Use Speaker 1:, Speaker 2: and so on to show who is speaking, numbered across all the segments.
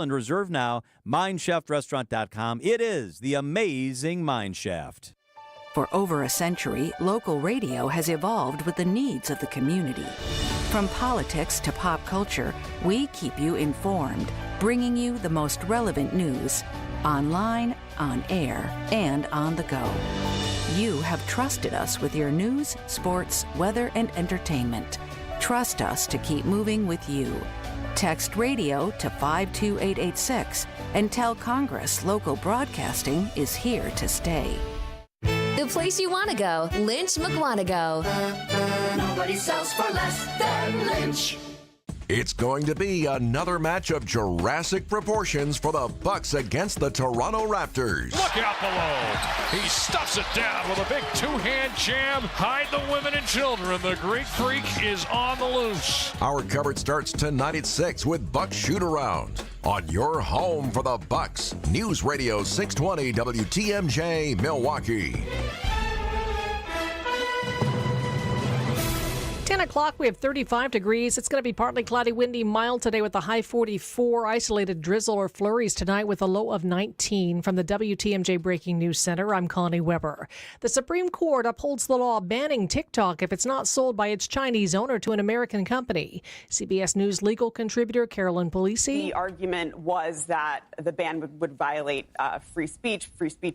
Speaker 1: And reserve now, mineshaft.restaurant.com. It is the amazing Mineshaft.
Speaker 2: For over a century, local radio has evolved with the needs of the community. From politics to pop culture, we keep you informed, bringing you the most relevant news, online, on air, and on the go. You have trusted us with your news, sports, weather, and entertainment. Trust us to keep moving with you. Text radio to 52886 and tell Congress local broadcasting is here to stay.
Speaker 3: The place you want to go, Lynch McWanago.
Speaker 4: Nobody sells for less than Lynch.
Speaker 5: It's going to be another match of Jurassic proportions for the Bucks against the Toronto Raptors.
Speaker 6: Look out below. He stuffs it down with a big two-hand jam. Hide the women and children. The Great Freak is on the loose.
Speaker 5: Our coverage starts tonight at 6 with Bucks Shoot-Around on your home for the Bucks. News Radio 620 WTMJ Milwaukee.
Speaker 7: 10 o'clock, we have 35 degrees. It's going to be partly cloudy, windy, mild today with a high 44. Isolated drizzle or flurries tonight with a low of 19. From the WTMJ Breaking News Center, I'm Connie Weber. The Supreme Court upholds the law banning TikTok if it's not sold by its Chinese owner to an American company. CBS News legal contributor Carolyn Polisi.
Speaker 8: The argument was that the ban would violate free speech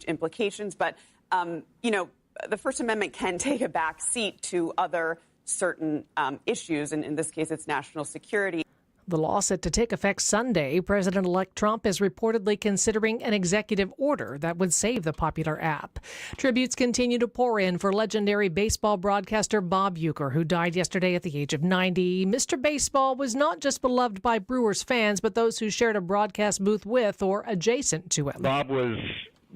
Speaker 8: implications. But, the First Amendment can take a back seat to other certain issues, and in this case, it's national security.
Speaker 7: The law set to take effect Sunday. President-elect Trump is reportedly considering an executive order that would save the popular app. Tributes continue to pour in for legendary baseball broadcaster Bob Uecker, who died yesterday at the age of 90. Mr. Baseball was not just beloved by Brewers fans, but those who shared a broadcast booth with or adjacent to him.
Speaker 9: Bob was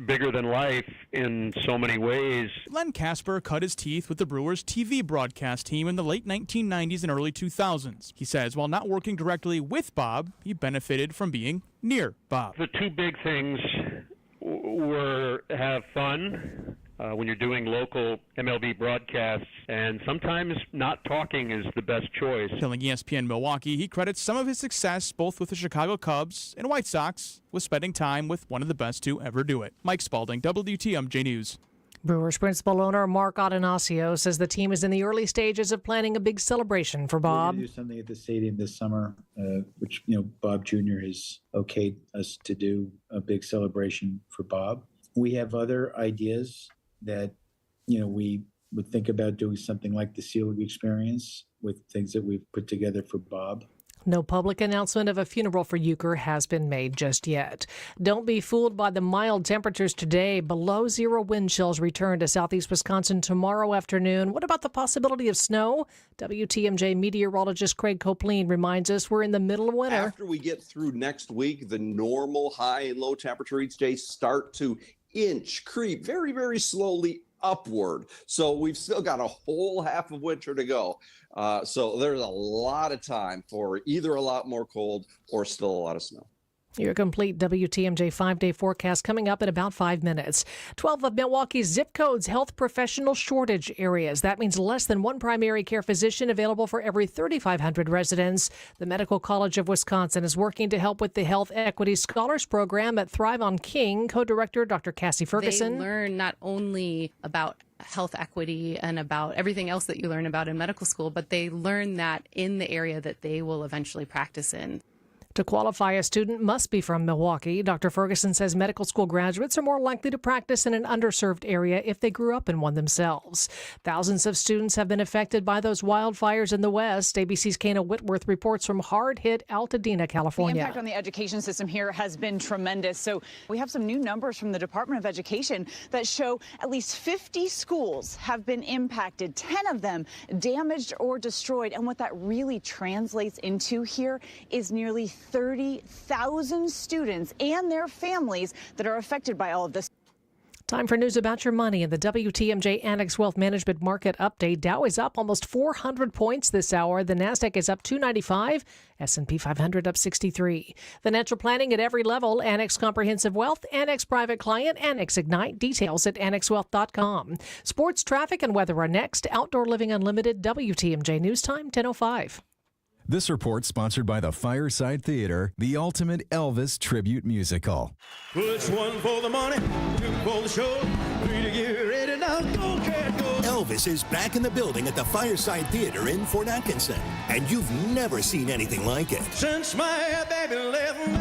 Speaker 9: bigger than life in so many ways.
Speaker 10: Len Casper cut his teeth with the Brewers TV broadcast team in the late 1990s and early 2000s. He says while not working directly with Bob, he benefited from being near Bob.
Speaker 9: The two big things were have fun when you're doing local MLB broadcasts, and sometimes not talking is the best choice.
Speaker 10: Telling ESPN Milwaukee, he credits some of his success both with the Chicago Cubs and White Sox with spending time with one of the best to ever do it. Mike Spalding, WTMJ News.
Speaker 7: Brewers principal owner Mark Atanasio says the team is in the early stages of planning a big celebration for Bob.
Speaker 11: We're going to do something at the stadium this summer, which Bob Jr. has okayed us to do a big celebration for Bob. We have other ideas that we would think about doing something like the Sealing Experience with things that we've put together for Bob.
Speaker 7: No public announcement of a funeral for Uecker has been made just yet. Don't be fooled by the mild temperatures today. Below zero wind chills return to southeast Wisconsin tomorrow afternoon. What about the possibility of snow? WTMJ meteorologist Craig Copleen reminds us we're in the middle of winter.
Speaker 12: After we get through next week, the normal high and low temperature each day start to creep very, very slowly upward. So we've still got a whole half of winter to go. So there's a lot of time for either a lot more cold or still a lot of snow.
Speaker 7: Your complete WTMJ 5-day forecast coming up in about 5 minutes. 12 of Milwaukee's zip codes health professional shortage areas. That means less than one primary care physician available for every 3,500 residents. The Medical College of Wisconsin is working to help with the Health Equity Scholars Program at Thrive on King. Co-director Dr. Cassie Ferguson.
Speaker 13: They learn not only about health equity and about everything else that you learn about in medical school, but they learn that in the area that they will eventually practice in.
Speaker 7: To qualify, a student must be from Milwaukee. Dr. Ferguson says medical school graduates are more likely to practice in an underserved area if they grew up in one themselves. Thousands of students have been affected by those wildfires in the West. ABC's Kana Whitworth reports from hard-hit Altadena, California.
Speaker 14: The impact on the education system here has been tremendous. So we have some new numbers from the Department of Education that show at least 50 schools have been impacted, 10 of them damaged or destroyed. And what that really translates into here is nearly 30,000 students and their families that are affected by all of this.
Speaker 7: Time for news about your money in the WTMJ Annex Wealth Management Market Update. Dow is up almost 400 points this hour. The Nasdaq is up 295. S&P 500 up 63. Financial planning at every level. Annex Comprehensive Wealth, Annex Private Client, Annex Ignite. Details at annexwealth.com. Sports, traffic, and weather are next. Outdoor Living Unlimited, WTMJ News Time, 10:05.
Speaker 15: This report sponsored by the Fireside Theater, the ultimate Elvis tribute musical.
Speaker 16: Push one for the money, two for the show, three to get ready now. Go, cat, go.
Speaker 17: Elvis is back in the building at the Fireside Theater in Fort Atkinson, and you've never seen anything like it.
Speaker 16: Since my baby left me,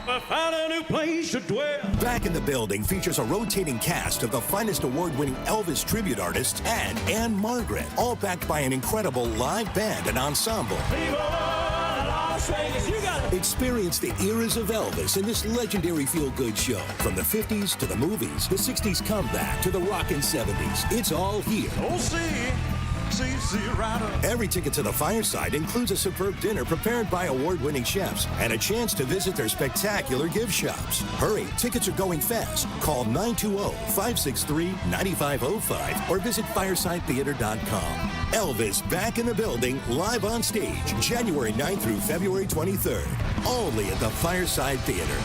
Speaker 16: I found a new place to dwell.
Speaker 17: Back in the building features a rotating cast of the finest award-winning Elvis tribute artists and Anne Margaret, all backed by an incredible live band and ensemble. Experience the eras of Elvis in this legendary feel-good show. From the 50s to the movies, the 60s comeback to the rockin' 70s. It's all here.
Speaker 16: Oh, see right up.
Speaker 17: Every ticket to the Fireside includes a superb dinner prepared by award-winning chefs and a chance to visit their spectacular gift shops. Hurry, tickets are going fast. Call 920-563-9505 or visit firesidetheater.com. Elvis back in the building, live on stage, January 9th through February 23rd. Only at the Fireside Theater.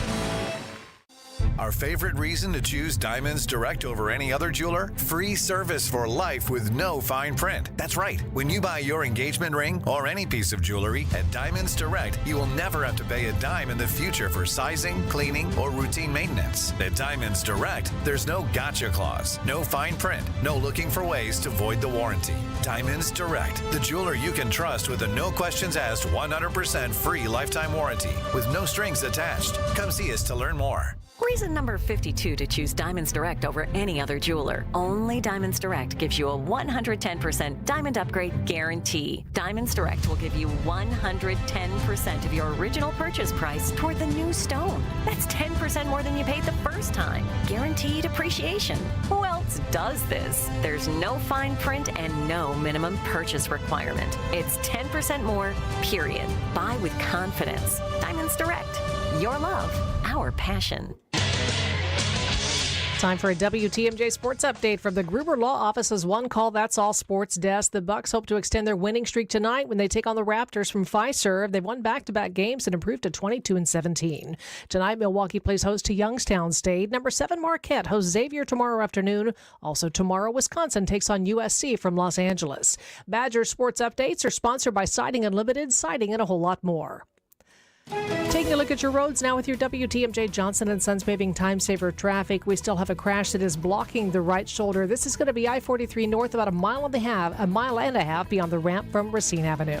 Speaker 18: Our favorite reason to choose Diamonds Direct over any other jeweler? Free service for life with no fine print. That's right. When you buy your engagement ring or any piece of jewelry at Diamonds Direct, you will never have to pay a dime in the future for sizing, cleaning, or routine maintenance. At Diamonds Direct, there's no gotcha clause, no fine print, no looking for ways to void the warranty. Diamonds Direct, the jeweler you can trust with a no questions asked 100% free lifetime warranty with no strings attached. Come see us to learn more.
Speaker 19: Reason number 52 to choose Diamonds Direct over any other jeweler. Only Diamonds Direct gives you a 110% diamond upgrade guarantee. Diamonds Direct will give you 110% of your original purchase price toward the new stone. That's 10% more than you paid the first time. Guaranteed appreciation. Who else does this? There's no fine print and no minimum purchase requirement. It's 10% more, period. Buy with confidence. Diamonds Direct. Your love, our passion.
Speaker 7: Time for a WTMJ Sports Update from the Gruber Law Office's One Call That's All Sports Desk. The Bucks hope to extend their winning streak tonight when they take on the Raptors from Fiserv. They've won back-to-back games and improved to 22-17. Tonight, Milwaukee plays host to Youngstown State. Number 7 Marquette hosts Xavier tomorrow afternoon. Also tomorrow, Wisconsin takes on USC from Los Angeles. Badger Sports Updates are sponsored by Siding Unlimited, siding and a whole lot more. Taking a look at your roads now with your WTMJ Johnson & Sons paving time saver traffic. We still have a crash that is blocking the right shoulder. This is going to be I-43 north about a mile and a half beyond the ramp from Racine Avenue.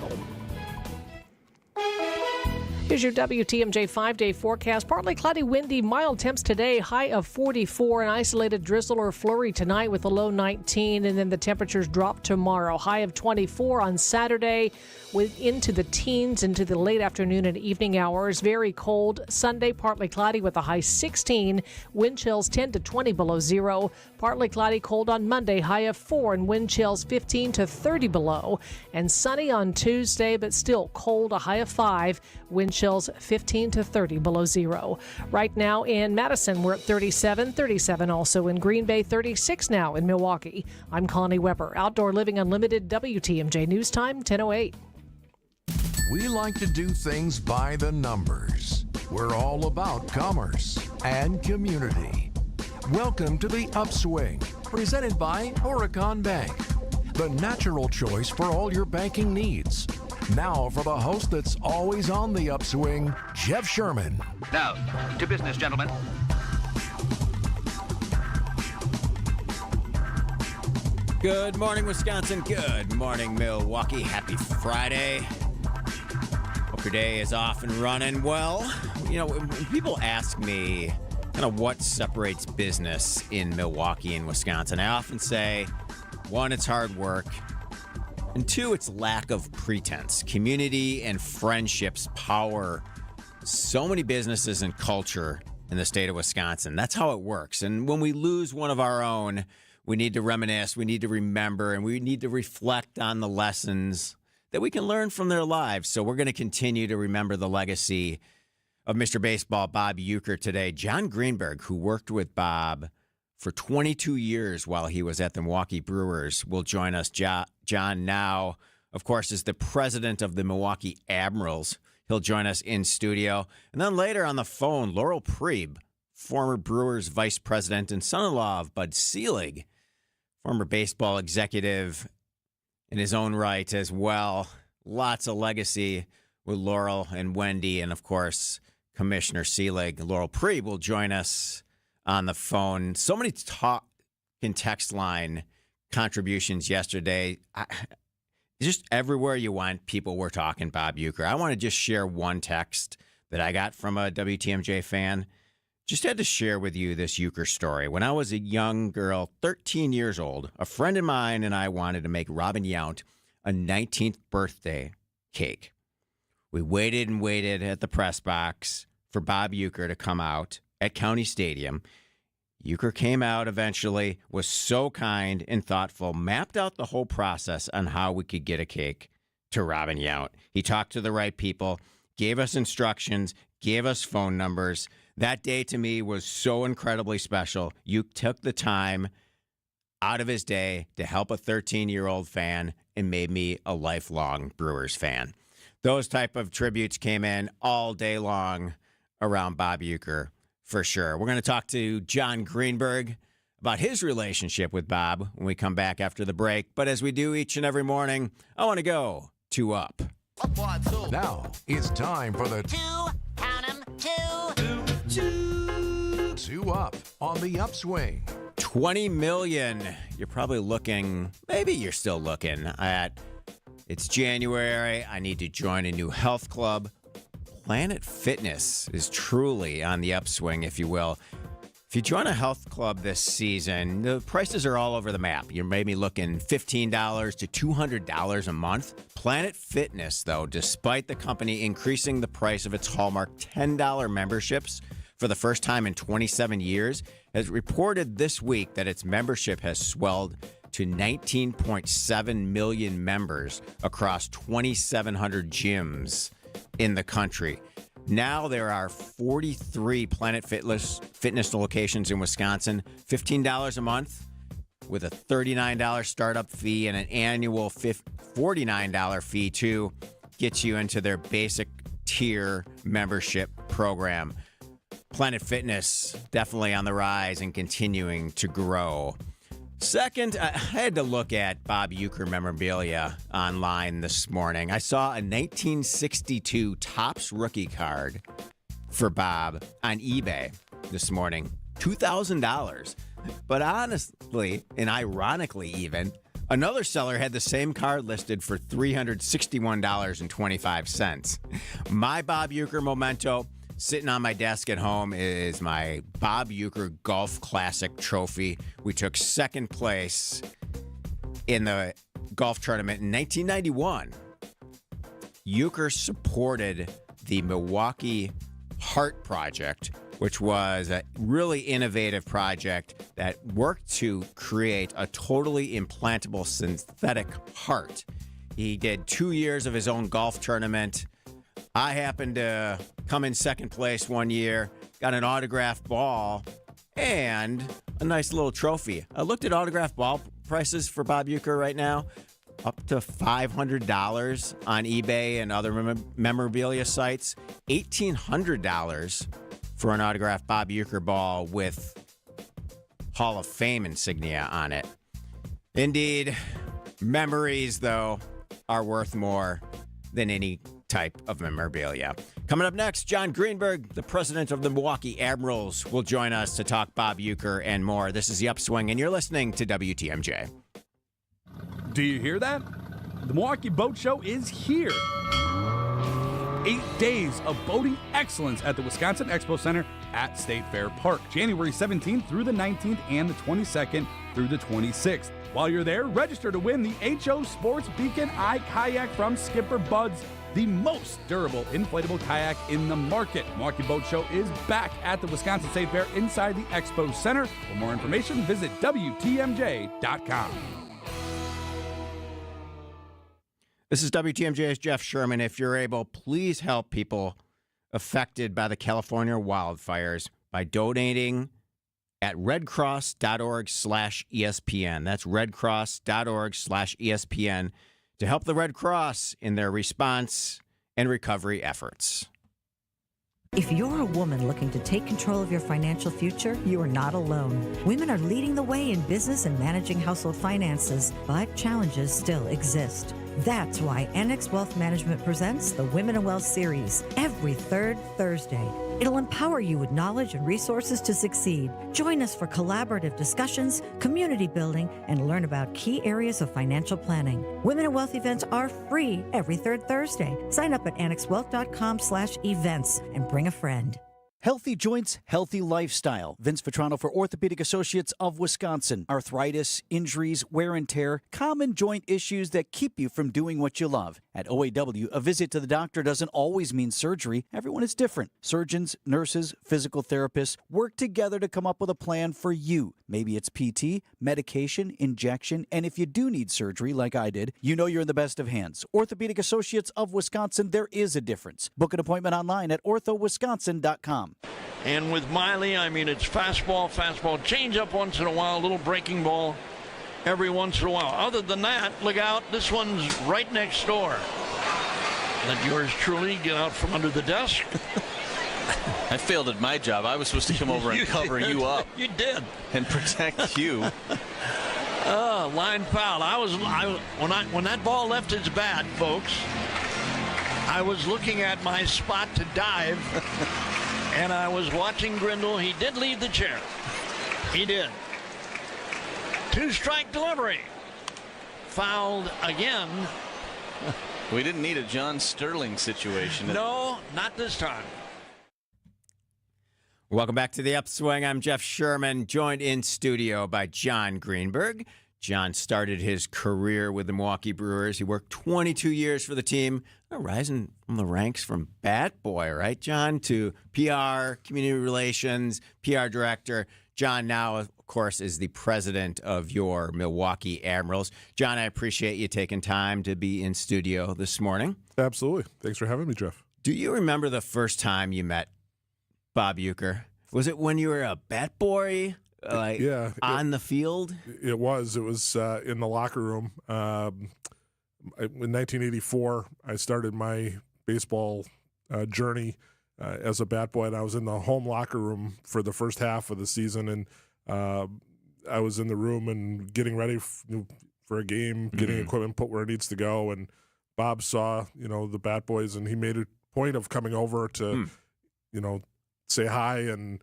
Speaker 7: Here's your WTMJ 5-day forecast. Partly cloudy, windy, mild temps today. High of 44. An isolated drizzle or flurry tonight with a low 19. And then the temperatures drop tomorrow. High of 24 on Saturday with into the teens into the late afternoon and evening hours. Very cold. Sunday, partly cloudy with a high 16. Wind chills 10 to 20 below zero. Partly cloudy, cold on Monday. High of 4 and wind chills 15 to 30 below. And sunny on Tuesday, but still cold. A high of 5. Wind chills 15 to 30 below zero. Right now in Madison, we're at 37 also in Green Bay, 36 now in Milwaukee. I'm Connie Weber. Outdoor Living Unlimited, WTMJ News Time, 10:08.
Speaker 5: We like to do things by the numbers. We're all about commerce and community. Welcome to the Upswing, presented by Horicon Bank, the natural choice for all your banking needs. Now for the host that's always on the upswing, Jeff Sherman.
Speaker 20: Now, to business, gentlemen.
Speaker 1: Good morning, Wisconsin. Good morning, Milwaukee. Happy Friday. Hope your day is off and running well. You know, when people ask me kind of what separates business in Milwaukee and Wisconsin, I often say, 1, it's hard work. And 2, it's lack of pretense. Community and friendships power so many businesses and culture in the state of Wisconsin. That's how it works. And when we lose one of our own, we need to reminisce, we need to remember, and we need to reflect on the lessons that we can learn from their lives. So we're going to continue to remember the legacy of Mr. Baseball, Bob Uecker, today. John Greenberg, who worked with Bob for 22 years while he was at the Milwaukee Brewers, will join us. John now, of course, is the president of the Milwaukee Admirals. He'll join us in studio. And then later on the phone, Laurel Prieb, former Brewers vice president and son-in-law of Bud Selig, former baseball executive in his own right as well. lots of legacy with Laurel and Wendy, and of course, Commissioner Seelig. Laurel Pree will join us on the phone. So many talk and text line contributions yesterday. Just everywhere you went, people were talking Bob Uecker. I want to just share one text that I got from a WTMJ fan. Just had to share with you this Uecker story. When I was a young girl, 13 years old, a friend of mine and I wanted to make Robin Yount a 19th birthday cake. We waited and waited at the press box for Bob Uecker to come out at County Stadium. Uecker came out eventually, was so kind and thoughtful, mapped out the whole process on how we could get a cake to Robin Yount. He talked to the right people, gave us instructions, gave us phone numbers. That day to me was so incredibly special. Uecker took the time out of his day to help a 13-year-old fan and made me a lifelong Brewers fan. Those type of tributes came in all day long around Bob Uecker, for sure. We're going to talk to John Greenberg about his relationship with Bob when we come back after the break. But as we do each and every morning, I want to go to Up.
Speaker 5: Now it's time for the Two Up on the Upswing.
Speaker 1: 20 million. You're probably looking, maybe you're still looking at, it's January. I need to join a new health club. Planet Fitness is truly on the upswing, if you will. If you join a health club this season, the prices are all over the map. You're maybe looking $15 to $200 a month. Planet Fitness, though, despite the company increasing the price of its hallmark $10 memberships for the first time in 27 years, has reported this week that its membership has swelled to 19.7 million members across 2,700 gyms in the country. Now there are 43 Planet Fitness locations in Wisconsin, $15 a month with a $39 startup fee and an annual $49 fee to get you into their basic tier membership program. Planet Fitness definitely on the rise and continuing to grow. Second, I had to look at Bob Uecker memorabilia online this morning. I saw a 1962 Topps rookie card for Bob on eBay this morning, $2,000. But honestly, and ironically even, another seller had the same card listed for $361.25. My Bob Uecker memento sitting on my desk at home is my Bob Uecker Golf Classic trophy. We took second place in the golf tournament in 1991. Uecker supported the Milwaukee Heart Project, which was a really innovative project that worked to create a totally implantable synthetic heart. He did 2 years of his own golf tournament. I happened to come in second place one year, got an autographed ball, and a nice little trophy. I looked at autographed ball prices for Bob Uecker right now, up to $500 on eBay and other memorabilia sites, $1,800 for an autographed Bob Uecker ball with Hall of Fame insignia on it. Indeed, memories, though, are worth more than any type of memorabilia. Coming up next, John Greenberg, the president of the Milwaukee Admirals, will join us to talk Bob Uecker and more. This is The Upswing, and you're listening to WTMJ.
Speaker 21: Do you hear that? The Milwaukee Boat Show is here. 8 days of boating excellence at the Wisconsin Expo Center at State Fair Park, January 17th through the 19th and the 22nd through the 26th. While you're there, register to win the HO Sports Beacon Eye Kayak from Skipper Buds, the most durable inflatable kayak in the market. Milwaukee Boat Show is back at the Wisconsin State Fair inside the Expo Center. For more information, visit WTMJ.com.
Speaker 1: This is WTMJ's Jeff Sherman. If you're able, please help people affected by the California wildfires by donating at redcross.org/ESPN. That's redcross.org/ESPN to help the Red Cross in their response and recovery efforts.
Speaker 22: If you're a woman looking to take control of your financial future, you are not alone. Women are leading the way in business and managing household finances, but challenges still exist. That's why Annex Wealth Management presents the Women in Wealth series every third Thursday. It'll empower you with knowledge and resources to succeed. Join us for collaborative discussions, community building, and learn about key areas of financial planning. Women in Wealth events are free every third Thursday. Sign up at annexwealth.com/events and bring a friend.
Speaker 2: Healthy joints, healthy lifestyle. Vince Vitrano for Orthopedic Associates of Wisconsin. Arthritis, injuries, wear and tear, common joint issues that keep you from doing what you love. At OAW, a visit to the doctor doesn't always mean surgery. Everyone is different. Surgeons, nurses, physical therapists work together to come up with a plan for you. Maybe it's PT, medication, injection, and if you do need surgery like I did, you know you're in the best of hands. Orthopedic Associates of Wisconsin, there is a difference. Book an appointment online at orthowisconsin.com.
Speaker 6: And with Miley, I mean, it's fastball, change up once in a while, a little breaking ball every once in a while. Other than that, look out, this one's right next door. Let yours truly get out from under the desk.
Speaker 3: I failed at my job. I was supposed to come over and cover you up.
Speaker 6: You did.
Speaker 3: And protect you.
Speaker 6: Line foul. When that ball left his bat, folks, I was looking at my spot to dive, and I was watching Grindle. He did leave the chair. He did. 2-strike delivery. Fouled again.
Speaker 3: We didn't need a John Sterling situation.
Speaker 6: No, not this time.
Speaker 1: Welcome back to the Upswing. I'm Jeff Sherman, joined in studio by John Greenberg. John started his career with the Milwaukee Brewers. He worked 22 years for the team, rising from the ranks from bat boy, right, John, to PR, community relations, PR director. John now, of course, is the president of your Milwaukee Admirals. John, I appreciate you taking time to be in studio this morning.
Speaker 23: Absolutely. Thanks for having me, Jeff.
Speaker 1: Do you remember the first time you met Bob Uecker? Was it when you were a bat boy, on the field?
Speaker 23: It was. It was in the locker room. In 1984, I started my baseball journey as a bat boy, and I was in the home locker room for the first half of the season, and I was in the room and getting ready for a game, getting equipment put where it needs to go, and Bob saw, the bat boys, and he made a point of coming over to, say hi and,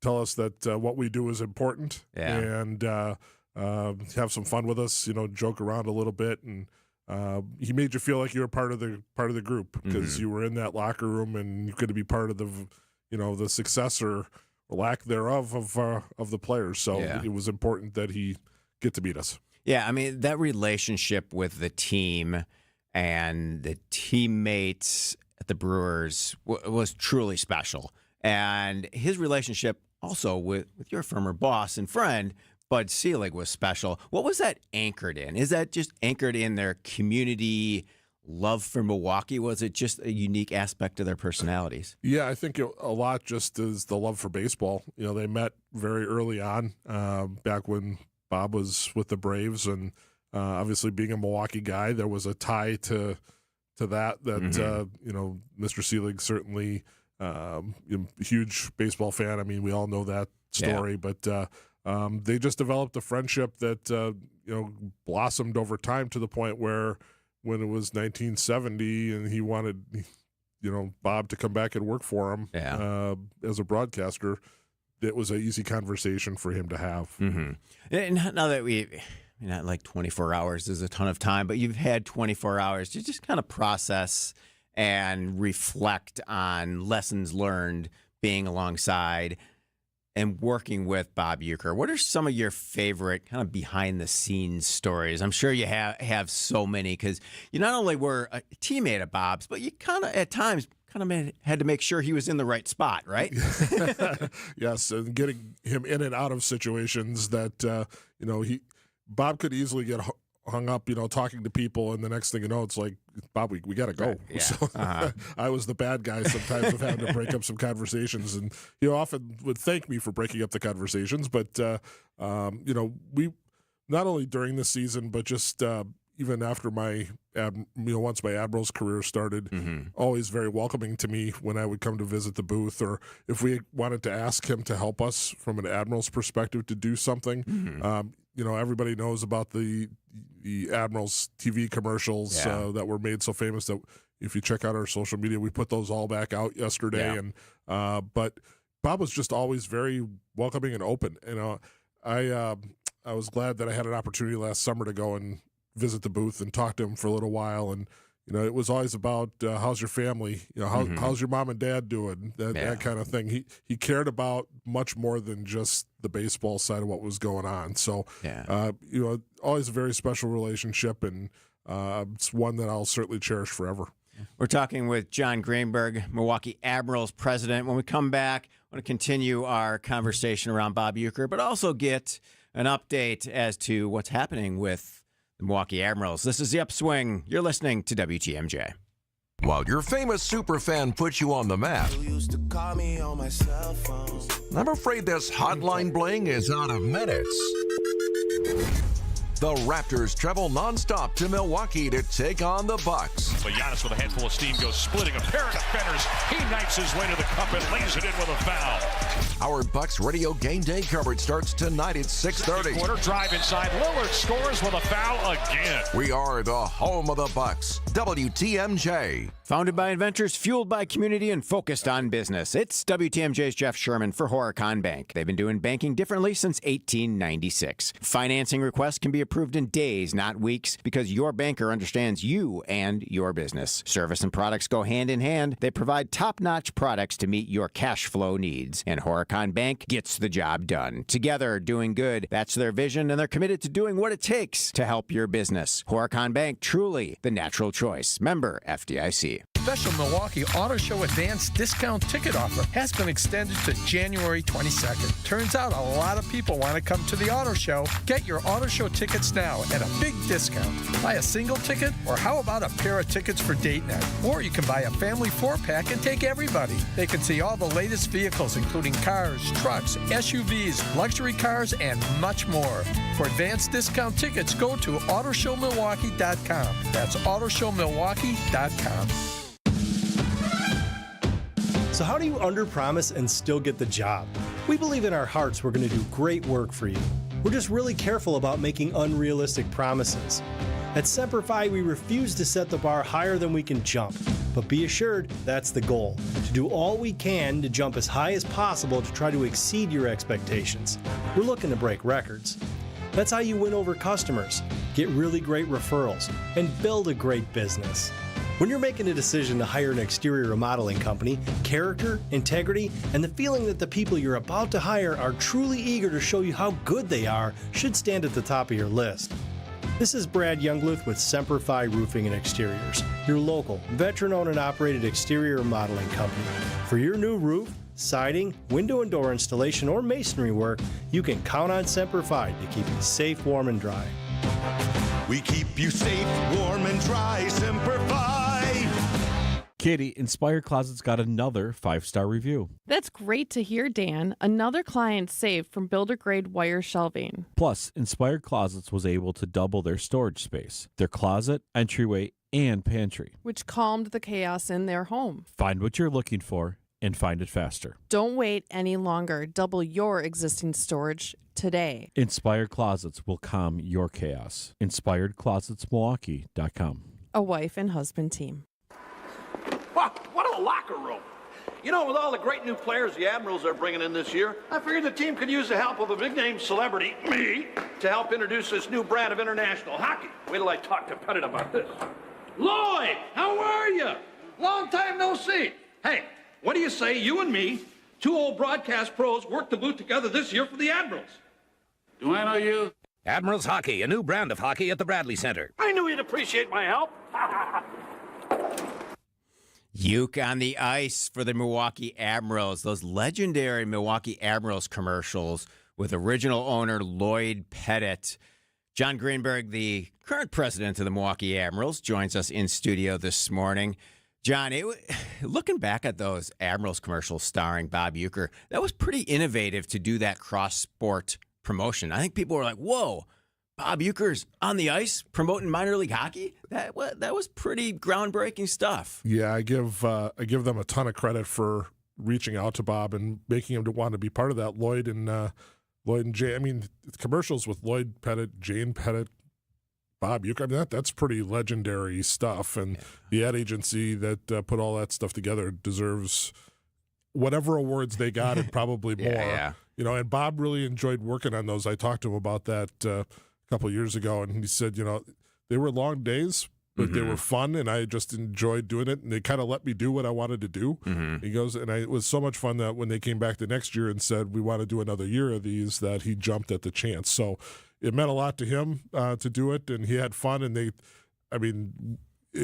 Speaker 23: tell us that what we do is important and have some fun with us, joke around a little bit. And he made you feel like you were part of the group because you were in that locker room and you could be part of the, the success or lack thereof of the players. So it was important that he get to meet us.
Speaker 1: Yeah, I mean, that relationship with the team and the teammates at the Brewers was truly special. And his relationship also with your former boss and friend, Bud Selig, was special. What was that anchored in? Is that just anchored in their community love for Milwaukee? Was it just a unique aspect of their personalities?
Speaker 23: Yeah, I think a lot just is the love for baseball. They met very early on, back when Bob was with the Braves, and obviously being a Milwaukee guy, there was a tie to that. Mr. Selig certainly huge baseball fan. I mean, we all know that story, but they just developed a friendship that blossomed over time to the point where when it was 1970 and he wanted Bob to come back and work for him as a broadcaster, it was an easy conversation for him to have.
Speaker 1: And now that not like 24 hours is a ton of time, but you've had 24 hours to just kind of process and reflect on lessons learned being alongside and working with Bob Uecker. What are some of your favorite kind of behind-the-scenes stories? I'm sure you have so many because you not only were a teammate of Bob's, but you kind of at times had to make sure he was in the right spot, right?
Speaker 23: Yes, and getting him in and out of situations that Bob could easily get hung up, talking to people, and the next thing you know, it's like, Bob, we got to go. Right. Yeah. So I was the bad guy sometimes of having to break up some conversations, and he often would thank me for breaking up the conversations. But we not only during the season, but just even after my once my Admirals career started, always very welcoming to me when I would come to visit the booth, or if we wanted to ask him to help us from an Admirals perspective to do something. everybody knows about the Admirals TV commercials that were made so famous that if you check out our social media, we put those all back out yesterday. And but Bob was just always very welcoming and open. I was glad that I had an opportunity last summer to go and visit the booth and talk to him for a little while. And it was always about how's your family, how's your mom and dad doing, that kind of thing. He cared about much more than just the baseball side of what was going on. So, always a very special relationship, and it's one that I'll certainly cherish forever.
Speaker 1: We're talking with John Greenberg, Milwaukee Admirals president. When we come back, I want to continue our conversation around Bob Uecker, but also get an update as to what's happening with the Milwaukee Admirals. This is The Upswing. You're listening to WTMJ.
Speaker 5: While your famous superfan puts you on the map, I'm afraid this hotline bling is out of minutes. The Raptors travel nonstop to Milwaukee to take on the Bucks.
Speaker 4: But Giannis with a handful of steam goes splitting a pair of defenders. He knifes his way to the cup and lays it in with a foul.
Speaker 5: Our Bucks radio game day coverage starts tonight at 6:30.
Speaker 4: Quarter drive inside. Lillard scores with a foul again.
Speaker 5: We are the home of the Bucks. WTMJ.
Speaker 1: Founded by inventors, fueled by community, and focused on business. It's WTMJ's Jeff Sherman for Horicon Bank. They've been doing banking differently since 1896. Financing requests can be approved in days, not weeks, because your banker understands you and your business. Service and products go hand in hand. They provide top-notch products to meet your cash flow needs. And Horicon Bank gets the job done. Together, doing good. That's their vision, and they're committed to doing what it takes to help your business. Horicon Bank, truly the natural choice. Member FDIC.
Speaker 8: Special Milwaukee Auto Show Advance Discount Ticket Offer has been extended to January 22nd. Turns out a lot of people want to come to the auto show. Get your auto show tickets now at a big discount. Buy a single ticket, or how about a pair of tickets for date night? Or you can buy a family 4-pack and take everybody. They can see all the latest vehicles, including cars, trucks, SUVs, luxury cars, and much more. For advanced discount tickets, go to autoshowmilwaukee.com. That's autoshowmilwaukee.com.
Speaker 9: So how do you underpromise and still get the job? We believe in our hearts we're going to do great work for you. We're just really careful about making unrealistic promises. At Semper Fi, we refuse to set the bar higher than we can jump. But be assured, that's the goal. To do all we can to jump as high as possible to try to exceed your expectations. We're looking to break records. That's how you win over customers, get really great referrals, and build a great business. When you're making a decision to hire an exterior remodeling company, character, integrity, and the feeling that the people you're about to hire are truly eager to show you how good they are should stand at the top of your list. This is Brad Youngluth with Semper Fi Roofing and Exteriors, your local, veteran-owned and operated exterior remodeling company. For your new roof, siding, window and door installation, or masonry work, you can count on Semper Fi to keep you safe, warm, and dry.
Speaker 16: We keep you safe, warm, and dry. Semper Fi.
Speaker 24: Katie, Inspired Closets got another 5-star review.
Speaker 25: That's great to hear, Dan. Another client saved from builder-grade wire shelving.
Speaker 24: Plus, Inspired Closets was able to double their storage space, their closet, entryway, and pantry,
Speaker 25: which calmed the chaos in their home.
Speaker 24: Find what you're looking for and find it faster.
Speaker 25: Don't wait any longer. Double your existing storage today.
Speaker 24: Inspired Closets will calm your chaos. InspiredClosetsMilwaukee.com.
Speaker 25: A wife and husband team.
Speaker 6: Wow, what a locker room. You know, with all the great new players the Admirals are bringing in this year, I figured the team could use the help of a big-name celebrity, me, to help introduce this new brand of international hockey. Wait till I talk to Pettit about this. Lloyd, how are you? Long time no see. Hey, what do you say, you and me, two old broadcast pros, work the booth together this year for the Admirals? Do I know you?
Speaker 26: Admirals Hockey, a new brand of hockey at the Bradley Center.
Speaker 6: I knew you'd appreciate my help.
Speaker 1: Uke on the ice for the Milwaukee Admirals. Those legendary Milwaukee Admirals commercials with original owner Lloyd Pettit. John Greenberg, the current president of the Milwaukee Admirals, joins us in studio this morning. John, looking back at those Admirals commercials starring Bob Uecker, that was pretty innovative to do that cross-sport promotion. I think people were like, whoa, Bob Uecker's on the ice promoting minor league hockey? That was pretty groundbreaking stuff.
Speaker 23: Yeah, I give them a ton of credit for reaching out to Bob and making him to want to be part of that. Lloyd and Lloyd and Jay. I mean, commercials with Lloyd Pettit, Jane Pettit, Bob Uecker. I mean, that's pretty legendary stuff. And the ad agency that put all that stuff together deserves whatever awards they got and probably more.
Speaker 1: Yeah.
Speaker 23: And Bob really enjoyed working on those. I talked to him about that a couple of years ago, and he said, they were long days, but they were fun, and I just enjoyed doing it, and they kind of let me do what I wanted to do. He goes, and it was so much fun that when they came back the next year and said, we want to do another year of these, that he jumped at the chance. So it meant a lot to him to do it, and he had fun, and it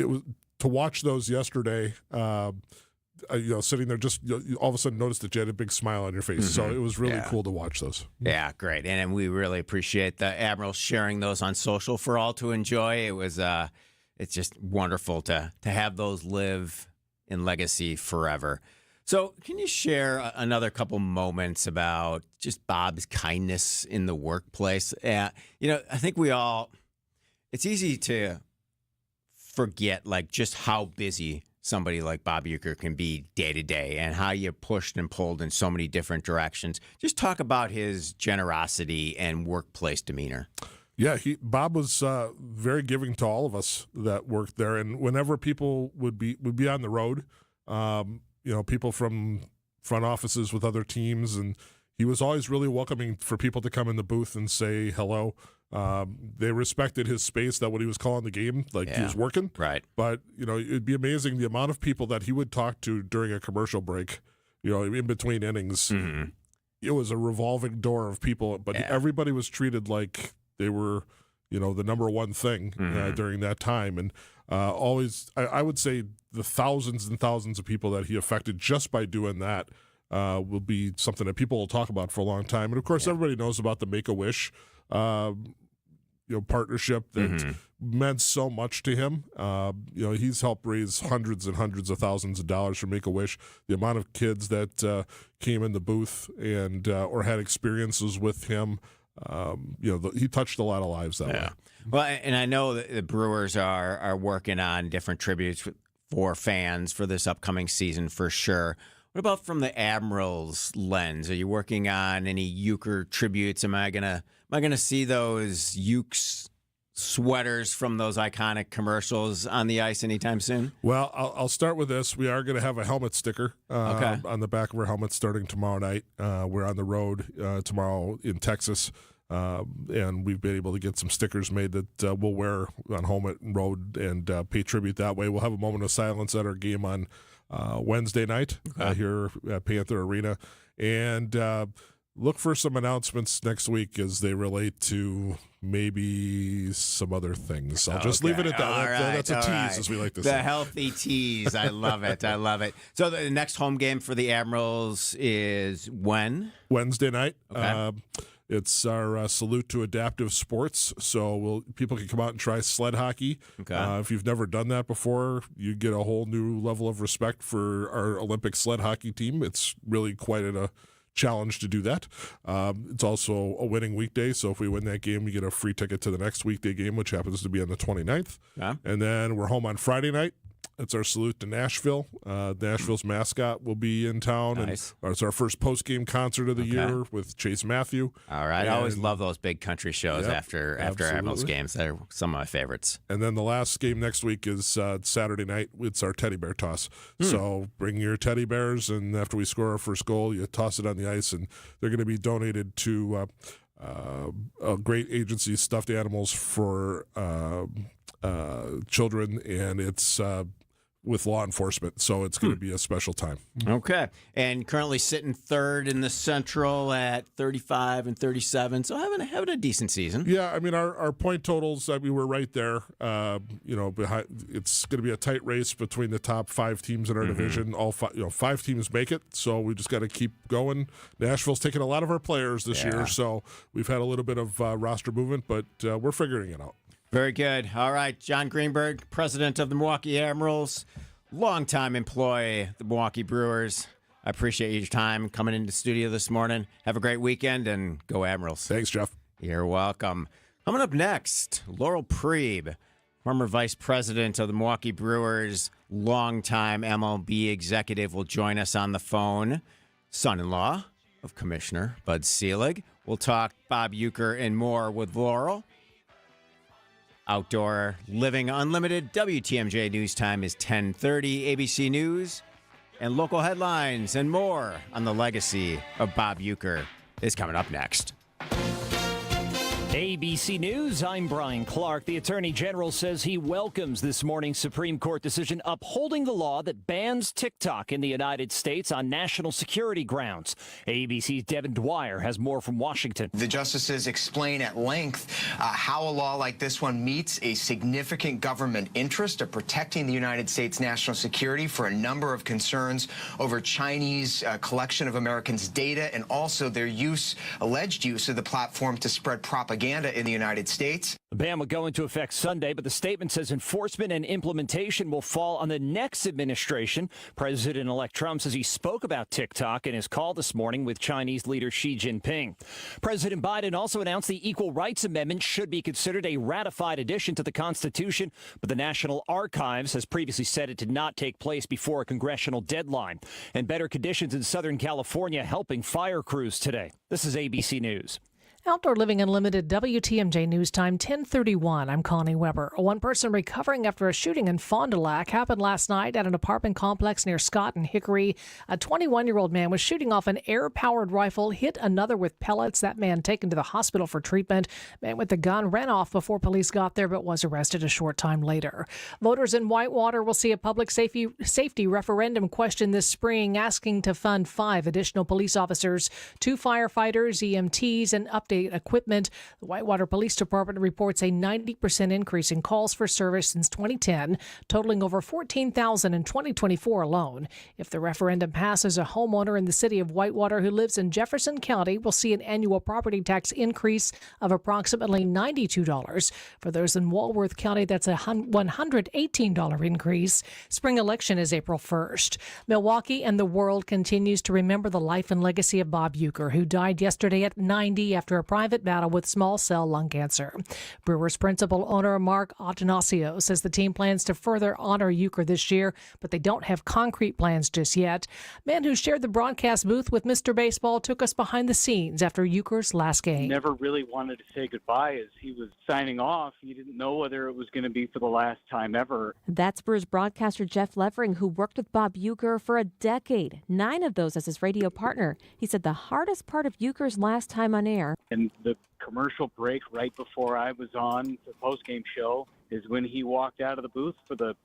Speaker 23: was to watch those yesterday, sitting there, just all of a sudden noticed that you had a big smile on your face. So it was really cool to watch those.
Speaker 1: Yeah, great. And we really appreciate the Admirals sharing those on social for all to enjoy. It was it's just wonderful to have those live in legacy forever. So can you share another couple moments about just Bob's kindness in the workplace? I think it's easy to forget just how busy somebody like Bob Uecker can be day to day and how you pushed and pulled in so many different directions. Just talk about his generosity and workplace demeanor.
Speaker 23: Yeah, Bob was very giving to all of us that worked there, and whenever people would be on the road, people from front offices with other teams, and he was always really welcoming for people to come in the booth and say hello. They respected his space, that when he was calling the game, he was working.
Speaker 1: Right.
Speaker 23: But, it'd be amazing the amount of people that he would talk to during a commercial break, in between innings. It was a revolving door of people, but everybody was treated like they were, the number one thing during that time. And always, I would say the thousands and thousands of people that he affected just by doing that will be something that people will talk about for a long time. And, of course, everybody knows about the Make-A-Wish partnership that meant so much to him. He's helped raise hundreds and hundreds of thousands of dollars for Make-A-Wish. The amount of kids that came in the booth and or had experiences with him, he touched a lot of lives that way.
Speaker 1: Well, and I know that the Brewers are working on different tributes for fans for this upcoming season for sure. What about from the Admirals lens? Are you working on any Uecker tributes? Am I gonna see those Ukes sweaters from those iconic commercials on the ice anytime soon?
Speaker 23: Well, I'll start with this. We are going to have a helmet sticker on the back of our helmet starting tomorrow night. We're on the road tomorrow in Texas, and we've been able to get some stickers made that we'll wear on home at road and pay tribute that way. We'll have a moment of silence at our game on Wednesday night here at Panther Arena, and look for some announcements next week as they relate to maybe some other things. I'll just leave it at that. That's a tease, as we like to say.
Speaker 1: The healthy tease. I love it. I love it. So the next home game for the Admirals is when?
Speaker 23: Wednesday night.
Speaker 1: Okay.
Speaker 23: It's our salute to adaptive sports. So people can come out and try sled hockey.
Speaker 1: Okay.
Speaker 23: If you've never done that before, you get a whole new level of respect for our Olympic sled hockey team. It's really quite a challenge to do that. It's also a winning weekday, so if we win that game, we get a free ticket to the next weekday game, which happens to be on the 29th.
Speaker 1: Yeah.
Speaker 23: And then we're home on Friday night. It's our salute to Nashville. Nashville's mascot will be in town.
Speaker 1: Nice.
Speaker 23: And it's our first post-game concert of the year with Chase Matthew.
Speaker 1: All right. I always love those big country shows after Admirals games. They're some of my favorites.
Speaker 23: And then the last game next week is Saturday night. It's our teddy bear toss. So bring your teddy bears, and after we score our first goal, you toss it on the ice, and they're going to be donated to a great agency, Stuffed Animals for Children, and it's with law enforcement, so it's going to be a special time.
Speaker 1: Okay. And currently sitting third in the Central at 35 and 37, so having a decent season.
Speaker 23: Yeah, I mean, our point totals, we're right there. Behind, it's going to be a tight race between the top 5 teams in our division. All 5 teams make it, so we just got to keep going. Nashville's taken a lot of our players this year, so we've had a little bit of roster movement, but we're figuring it out.
Speaker 1: Very good. All right, John Greenberg, president of the Milwaukee Admirals, longtime employee of the Milwaukee Brewers. I appreciate your time coming into the studio this morning. Have a great weekend, and go Admirals.
Speaker 23: Thanks, Jeff.
Speaker 1: You're welcome. Coming up next, Laurel Priebe, former vice president of the Milwaukee Brewers, longtime MLB executive, will join us on the phone. Son-in-law of Commissioner Bud Selig. We'll talk Bob Uecker and more with Laurel. Outdoor Living Unlimited. WTMJ News Time is 10:30. ABC News and local headlines and more on the legacy of Bob Uecker is coming up next.
Speaker 10: ABC News, I'm Brian Clark. The Attorney General says he welcomes this morning's Supreme Court decision upholding the law that bans TikTok in the United States on national security grounds. ABC's Devin Dwyer has more from Washington.
Speaker 11: The justices explain at length how a law like this one meets a significant government interest of protecting the United States national security for a number of concerns over Chinese collection of Americans' data and also their alleged use of the platform to spread propaganda in the United States.
Speaker 10: The ban will go into effect Sunday, but the statement says enforcement and implementation will fall on the next administration. President-elect Trump says he spoke about TikTok in his call this morning with Chinese leader Xi Jinping. President Biden also announced the Equal Rights Amendment should be considered a ratified addition to the Constitution, but the National Archives has previously said it did not take place before a congressional deadline. And better conditions in Southern California helping fire crews today. This is ABC News.
Speaker 7: Outdoor Living Unlimited, WTMJ News Time, 10:31. I'm Connie Weber. One person recovering after a shooting in Fond du Lac happened last night at an apartment complex near Scott and Hickory. A 21-year-old man was shooting off an air-powered rifle, hit another with pellets. That man taken to the hospital for treatment. Man with the gun ran off before police got there, but was arrested a short time later. Voters in Whitewater will see a public safety referendum question this spring, asking to fund 5 additional police officers, 2 firefighters, EMTs, and update equipment. The Whitewater Police Department reports a 90% increase in calls for service since 2010, totaling over 14,000 in 2024 alone. If the referendum passes, a homeowner in the city of Whitewater who lives in Jefferson County will see an annual property tax increase of approximately $92. For those in Walworth County, that's a $118 increase. Spring election is April 1st. Milwaukee and the world continues to remember the life and legacy of Bob Uecker, who died yesterday at 90 after a private battle with small cell lung cancer. Brewers principal owner Mark Atanasio says the team plans to further honor Uecker this year, but they don't have concrete plans just yet. Man who shared the broadcast booth with Mr. Baseball took us behind the scenes after Uecker's last game.
Speaker 12: Never really wanted to say goodbye as he was signing off. He didn't know whether it was going to be for the last time ever.
Speaker 13: That's Brewers broadcaster Jeff Levering, who worked with Bob Uecker for a decade, 9 of those as his radio partner. He said the hardest part of Uecker's last time on air,
Speaker 12: and the commercial break right before I was on the postgame show, is when he walked out of the booth for the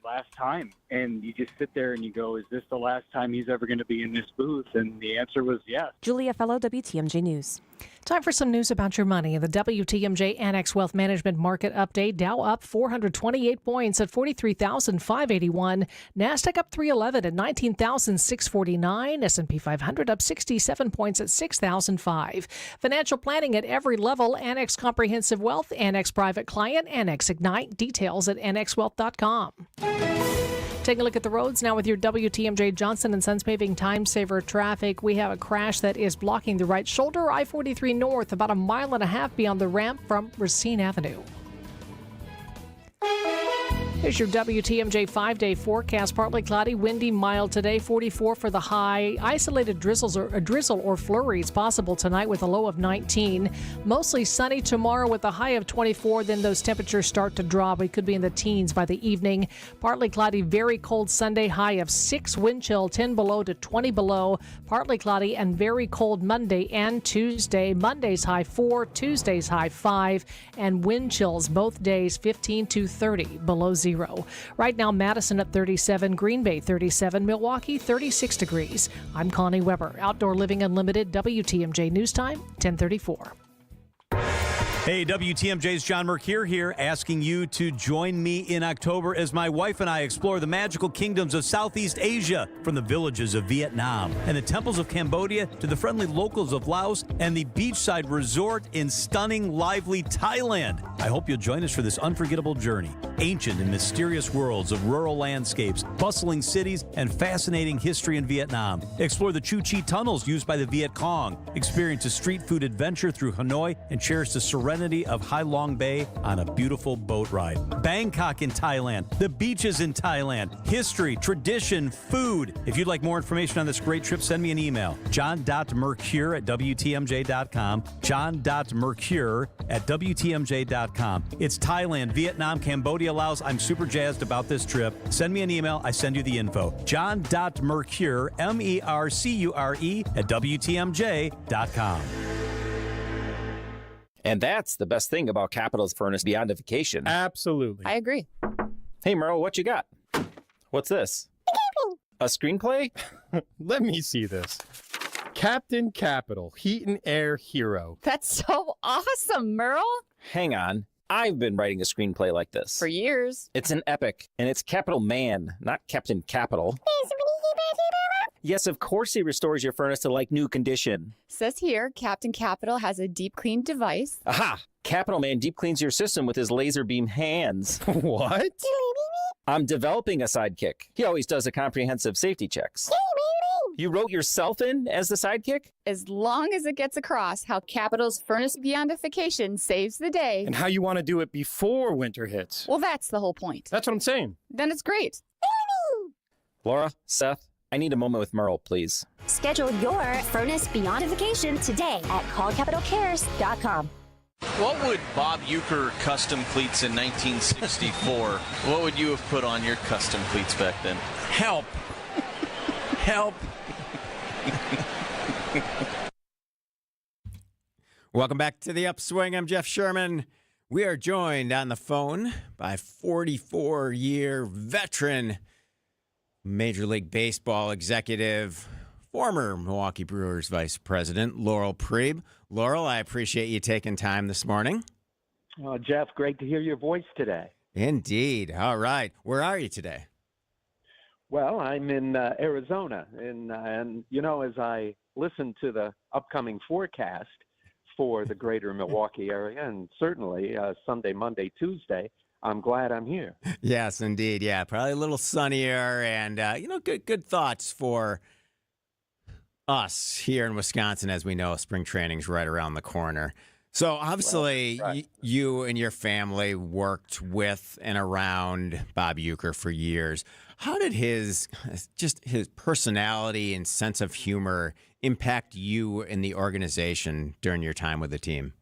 Speaker 12: last time. And you just sit there and you go, is this the last time he's ever going to be in this booth? And the answer was yes.
Speaker 13: Julia Fellow, WTMJ News.
Speaker 7: Time for some news about your money. The WTMJ Annex Wealth Management Market Update. Dow up 428 points at 43,581. NASDAQ up 311 at 19,649. S&P 500 up 67 points at 6,005. Financial planning at every level. Annex Comprehensive Wealth, Annex Private Client, Annex Ignite. Details at annexwealth.com. Taking a look at the roads now with your WTMJ Johnson & Sons Paving Time Saver traffic. We have a crash that is blocking the right shoulder, I-43 north, about a mile and a half beyond the ramp from Racine Avenue. Here's your WTMJ 5-day forecast. Partly cloudy, windy, mild today, 44 for the high. Isolated drizzle or flurries possible tonight with a low of 19. Mostly sunny tomorrow with a high of 24. Then those temperatures start to drop. We could be in the teens by the evening. Partly cloudy, very cold Sunday, high of 6. Wind chill 10 below to 20 below. Partly cloudy and very cold Monday and Tuesday. Monday's high 4, Tuesday's high 5. And wind chills both days 15 to 30 below 0. Right now, Madison at 37, Green Bay 37, Milwaukee 36 degrees. I'm Connie Weber. Outdoor Living Unlimited, WTMJ News Time, 10:34.
Speaker 14: Hey, WTMJ's John Mercure here, asking you to join me in October as my wife and I explore the magical kingdoms of Southeast Asia, from the villages of Vietnam and the temples of Cambodia to the friendly locals of Laos and the beachside resort in stunning, lively Thailand. I hope you'll join us for this unforgettable journey. Ancient and mysterious worlds of rural landscapes, bustling cities, and fascinating history in Vietnam. Explore the Chu Chi tunnels used by the Viet Cong. Experience a street food adventure through Hanoi and cherish the serenity serenity of Hai Long Bay on a beautiful boat ride. Bangkok in Thailand, the beaches in Thailand, history, tradition, food. If you'd like more information on this great trip, send me an email. john.mercure@WTMJ.com. john.mercure@WTMJ.com. It's Thailand, Vietnam, Cambodia, Laos. I'm super jazzed about this trip. Send me an email. I send you the info. john.mercure, MERCURE, @WTMJ.com.
Speaker 15: And that's the best thing about Capital's Furnace Beyondification.
Speaker 17: Absolutely.
Speaker 18: I agree.
Speaker 15: Hey, Merle, what you got? What's this? A screenplay?
Speaker 17: Let me see this. Captain Capital, Heat and Air Hero.
Speaker 18: That's so awesome, Merle.
Speaker 15: Hang on. I've been writing a screenplay like this.
Speaker 18: For years.
Speaker 15: It's an epic, and it's Capital Man, not Captain Capital. Yes, of course he restores your furnace to like new condition.
Speaker 18: Says here, Captain Capital has a deep clean device.
Speaker 15: Aha! Capital Man deep cleans your system with his laser beam hands.
Speaker 17: What?
Speaker 15: I'm developing a sidekick. He always does a comprehensive safety checks. You wrote yourself in as the sidekick?
Speaker 18: As long as it gets across how Capital's Furnace Beyondification saves the day.
Speaker 17: And how you want to do it before winter hits.
Speaker 18: Well, that's the whole point.
Speaker 17: That's what I'm saying.
Speaker 18: Then it's great.
Speaker 15: Laura, Seth, I need a moment with Merle, please.
Speaker 19: Schedule your Furnace Beyondification today at callcapitalcares.com.
Speaker 3: What would Bob Uecker custom cleats in 1964? What would you have put on your custom cleats back then?
Speaker 17: Help. Help.
Speaker 1: Welcome back to the Upswing. I'm Jeff Sherman. We are joined on the phone by 44-year veteran Major League Baseball executive, former Milwaukee Brewers vice president, Laurel Priebe. Laurel, I appreciate you taking time this morning.
Speaker 20: Jeff, great to hear your voice today.
Speaker 1: Indeed. All right. Where are you today?
Speaker 20: Well, I'm in Arizona, and you know, as I listen to the upcoming forecast for the greater Milwaukee area, and certainly Sunday, Monday, Tuesday, I'm glad I'm here.
Speaker 1: Yes, indeed. Yeah, probably a little sunnier, and good thoughts for us here in Wisconsin. As we know, spring training's right around the corner. So obviously, you and your family worked with and around Bob Uecker for years. How did his personality and sense of humor impact you and the organization during your time with the team?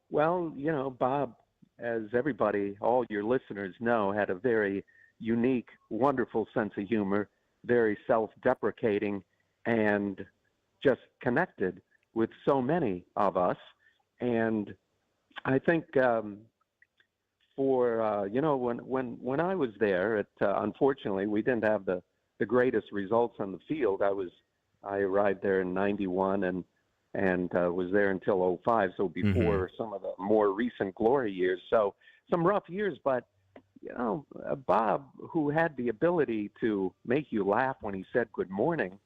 Speaker 20: Well, you know, Bob, as everybody, all your listeners know, had a very unique, wonderful sense of humor, very self-deprecating, and just connected with so many of us. And I think when I was there, unfortunately, we didn't have the greatest results on the field. I arrived there in '91 and was there until '05, so before some of the more recent glory years. So some rough years, but you know, Bob, who had the ability to make you laugh when he said good morning,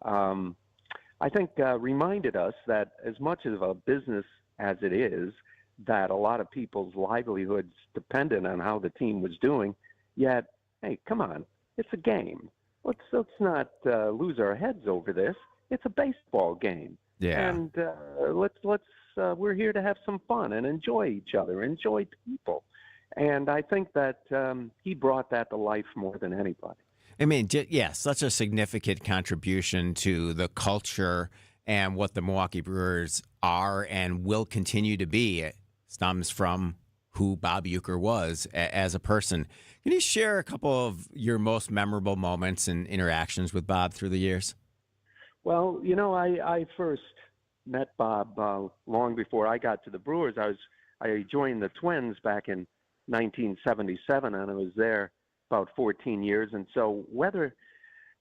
Speaker 20: I think reminded us that as much of a business as it is, that a lot of people's livelihoods depended on how the team was doing. Yet, hey, come on, it's a game. Let's not lose our heads over this. It's a baseball game.
Speaker 1: Yeah.
Speaker 20: And we're here to have some fun and enjoy each other, enjoy people. And I think that he brought that to life more than anybody.
Speaker 1: I mean, such a significant contribution to the culture and what the Milwaukee Brewers are and will continue to be. It stems from who Bob Uecker was as a person. Can you share a couple of your most memorable moments and interactions with Bob through the years?
Speaker 20: Well, you know, I first met Bob long before I got to the Brewers. I joined the Twins back in 1977, and I was there about 14 years. And so whether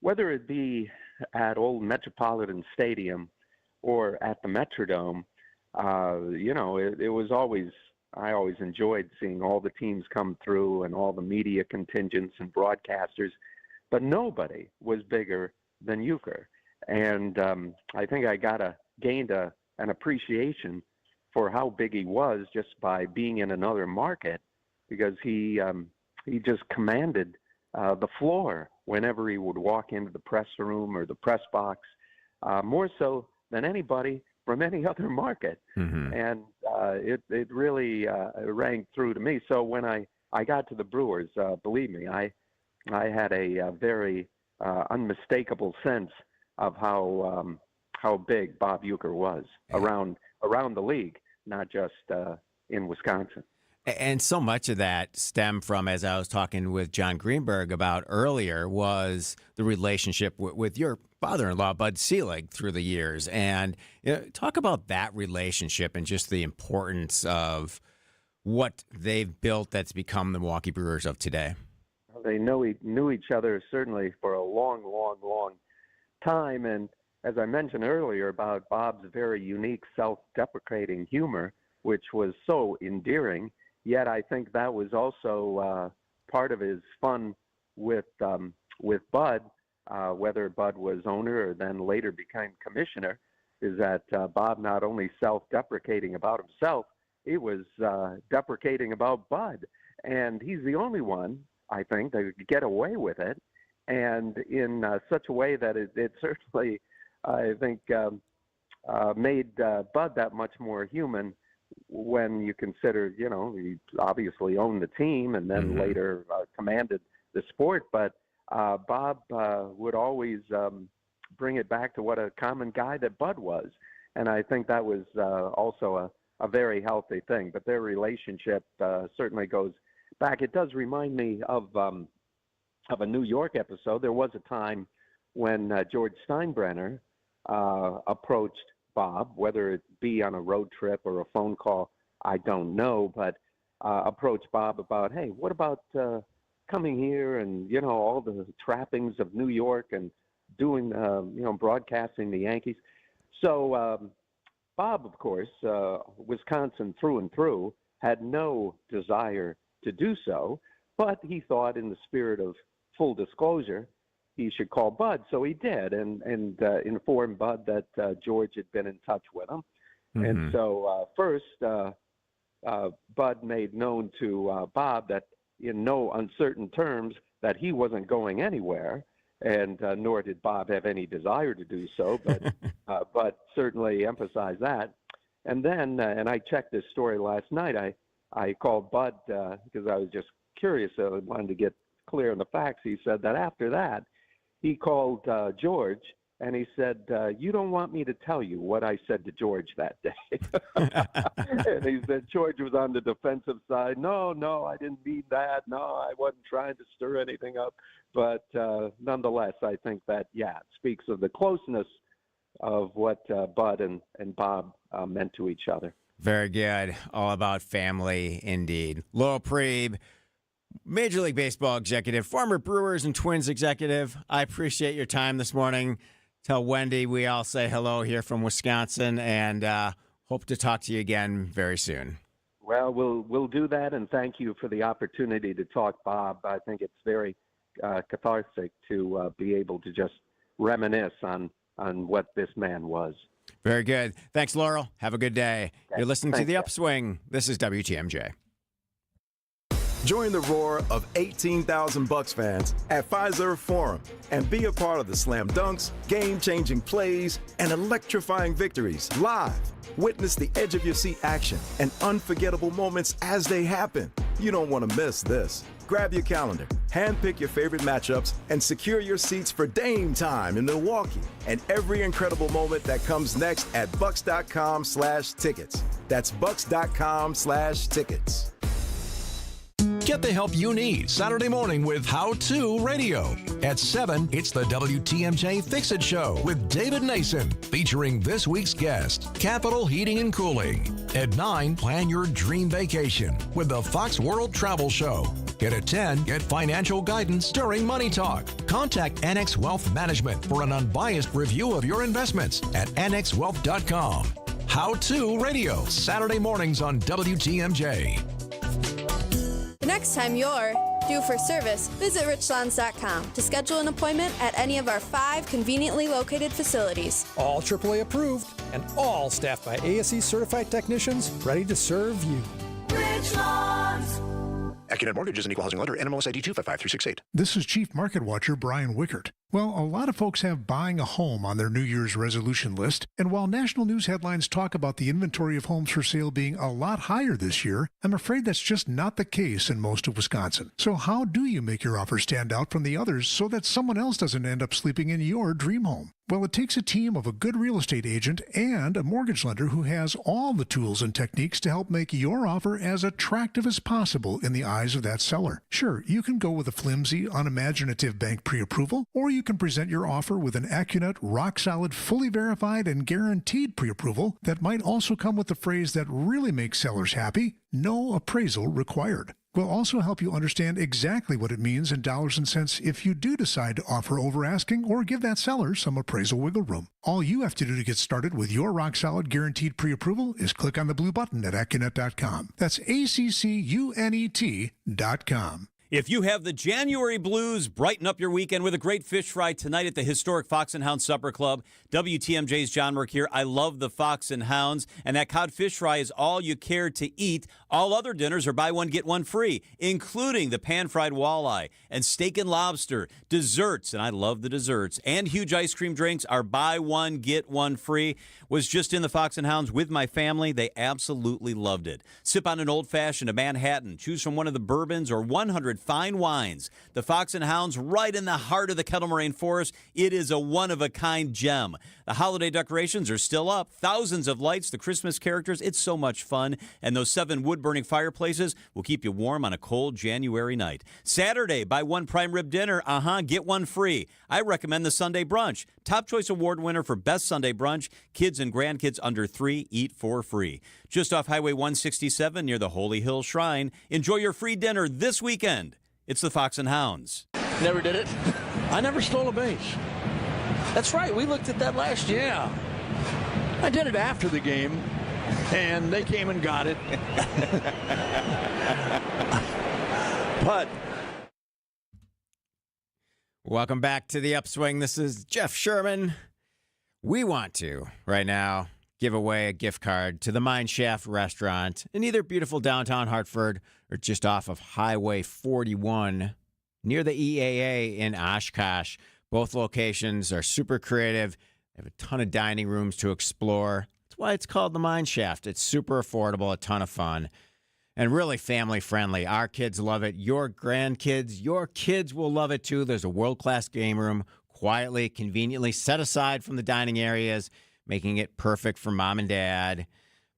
Speaker 20: it be at Old Metropolitan Stadium or at the Metrodome, you know, it was always, I always enjoyed seeing all the teams come through and all the media contingents and broadcasters, but nobody was bigger than Uecker. And I think I gained an appreciation for how big he was just by being in another market, because he just commanded the floor whenever he would walk into the press room or the press box, more so than anybody from any other market.
Speaker 1: Mm-hmm.
Speaker 20: And it really rang true to me. So when I got to the Brewers, believe me, I had a very unmistakable sense of how big Bob Uecker was around the league, not just in Wisconsin.
Speaker 1: And so much of that stemmed from, as I was talking with John Greenberg about earlier, was the relationship with your father-in-law, Bud Selig, through the years. And talk about that relationship and just the importance of what they've built that's become the Milwaukee Brewers of today.
Speaker 20: They knew each other certainly for a long, long, long time. And as I mentioned earlier about Bob's very unique self-deprecating humor, which was so endearing, yet I think that was also part of his fun with Bud, whether Bud was owner or then later became commissioner, is that Bob not only self-deprecating about himself, he was deprecating about Bud. And he's the only one, I think, that could get away with it, and in such a way that it certainly, I think, made Bud that much more human when you consider, he obviously owned the team and then later commanded the sport. But Bob would always bring it back to what a common guy that Bud was. And I think that was also a very healthy thing. But their relationship certainly goes back. It does remind me of a New York episode. There was a time when George Steinbrenner approached Bob, whether it be on a road trip or a phone call, I don't know, but approached Bob about, hey, what about coming here and, all the trappings of New York and doing, broadcasting the Yankees. So Bob, of course, Wisconsin through and through, had no desire to do so, but he thought in the spirit of full disclosure, he should call Bud. So he did and informed Bud that George had been in touch with him. Mm-hmm. And so first, Bud made known to Bob that in no uncertain terms that he wasn't going anywhere, and nor did Bob have any desire to do so, but certainly emphasized that. And then, and I checked this story last night, I called Bud because I was just curious. I wanted to get clear on the facts. He said that after that, he called George and he said, you don't want me to tell you what I said to George that day. And he said George was on the defensive side. No, I didn't mean that. No, I wasn't trying to stir anything up. But nonetheless, I think that, it speaks of the closeness of what Bud and Bob meant to each other.
Speaker 1: Very good. All about family, indeed. Lowell Preeb, Major League Baseball executive, former Brewers and Twins executive. I appreciate your time this morning. Tell Wendy we all say hello here from Wisconsin, and hope to talk to you again very soon.
Speaker 20: Well, we'll do that, and thank you for the opportunity to talk, Bob. I think it's very cathartic to be able to just reminisce on what this man was.
Speaker 1: Very good. Thanks, Laurel. Have a good day. Okay. You're listening to The Upswing. This is WTMJ.
Speaker 2: Join the roar of 18,000 Bucks fans at Fiserv Forum and be a part of the slam dunks, game-changing plays, and electrifying victories live. Witness the edge-of-your-seat action and unforgettable moments as they happen. You don't want to miss this. Grab your calendar, handpick your favorite matchups, and secure your seats for Dame time in Milwaukee and every incredible moment that comes next at Bucks.com/tickets. That's Bucks.com/tickets.
Speaker 4: Get the help you need Saturday morning with How To Radio. At 7, it's the WTMJ Fix-It Show with David Nason, featuring this week's guest, Capital Heating and Cooling. At 9, plan your dream vacation with the Fox World Travel Show. And at 10, get financial guidance during Money Talk. Contact Annex Wealth Management for an unbiased review of your investments at annexwealth.com. How To Radio, Saturday mornings on WTMJ.
Speaker 5: The next time you're due for service, visit richlands.com to schedule an appointment at any of our 5 conveniently located facilities.
Speaker 8: All AAA approved and all staffed by ASE certified technicians ready to serve you.
Speaker 21: Richlands.
Speaker 9: AccuNet Mortgage is an equal housing lender. NMLS ID 255368.
Speaker 16: This is Chief Market Watcher Brian Wickert. Well, a lot of folks have buying a home on their New Year's resolution list, and while national news headlines talk about the inventory of homes for sale being a lot higher this year, I'm afraid that's just not the case in most of Wisconsin. So how do you make your offer stand out from the others so that someone else doesn't end up sleeping in your dream home? Well, it takes a team of a good real estate agent and a mortgage lender who has all the tools and techniques to help make your offer as attractive as possible in the eyes of that seller. Sure, you can go with a flimsy, unimaginative bank pre-approval, or you can present your offer with an AccuNet, rock-solid, fully verified, and guaranteed pre-approval that might also come with the phrase that really makes sellers happy: no appraisal required. We'll also help you understand exactly what it means in dollars and cents if you do decide to offer over asking or give that seller some appraisal wiggle room. All you have to do to get started with your rock-solid guaranteed pre-approval is click on the blue button at AccuNet.com. That's ACCUNET.com.
Speaker 14: If you have the January blues, brighten up your weekend with a great fish fry tonight at the historic Fox and Hound Supper Club. WTMJ's John Merck here. I love the Fox and Hounds, and that cod fish fry is all you care to eat. All other dinners are buy one, get one free, including the pan-fried walleye and steak and lobster. Desserts, and I love the desserts, and huge ice cream drinks are buy one, get one free. Was just in the Fox and Hounds with my family. They absolutely loved it. Sip on an old-fashioned, a Manhattan. Choose from one of the bourbons or 100 fine wines. The Fox and Hounds, right in the heart of the Kettle Moraine Forest. It is a one-of-a-kind gem. The holiday decorations are still up. Thousands of lights, the Christmas characters. It's so much fun. And those 7 wood-burning fireplaces will keep you warm on a cold January night. Saturday, buy one prime rib dinner. Get one free. I recommend the Sunday brunch. Top Choice Award winner for Best Sunday Brunch. Kids and grandkids under 3 eat for free. Just off Highway 167 near the Holy Hill Shrine. Enjoy your free dinner this weekend. It's the Fox and Hounds.
Speaker 6: Never did it. I never stole a base. That's right. We looked at that last year. Yeah. I did it after the game, and they came and got it.
Speaker 1: But welcome back to the Upswing. This is Jeff Sherman. We want to, right now, give away a gift card to the Mine Shaft restaurant in either beautiful downtown Hartford or just off of Highway 41 near the EAA in Oshkosh. Both locations are super creative. They have a ton of dining rooms to explore. That's why it's called the Mine Shaft. It's super affordable, a ton of fun, and really family friendly. Our kids love it. Your grandkids, your kids will love it too. There's a world-class game room, quietly, conveniently set aside from the dining areas, making it perfect for mom and dad.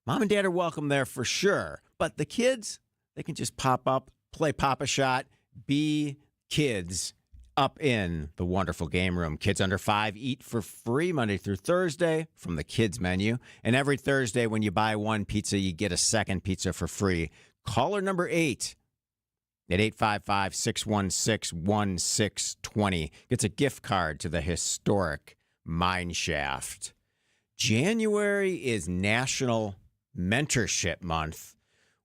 Speaker 1: Mom and dad are welcome there for sure. But the kids, they can just pop up, play Pop-A-Shot, be kids up in the wonderful game room. Kids under 5 eat for free Monday through Thursday from the kids menu. And every Thursday when you buy one pizza, you get a second pizza for free. Caller number 8 at 855-616-1620 gets a gift card to the historic Mine Shaft. January is National Mentorship Month.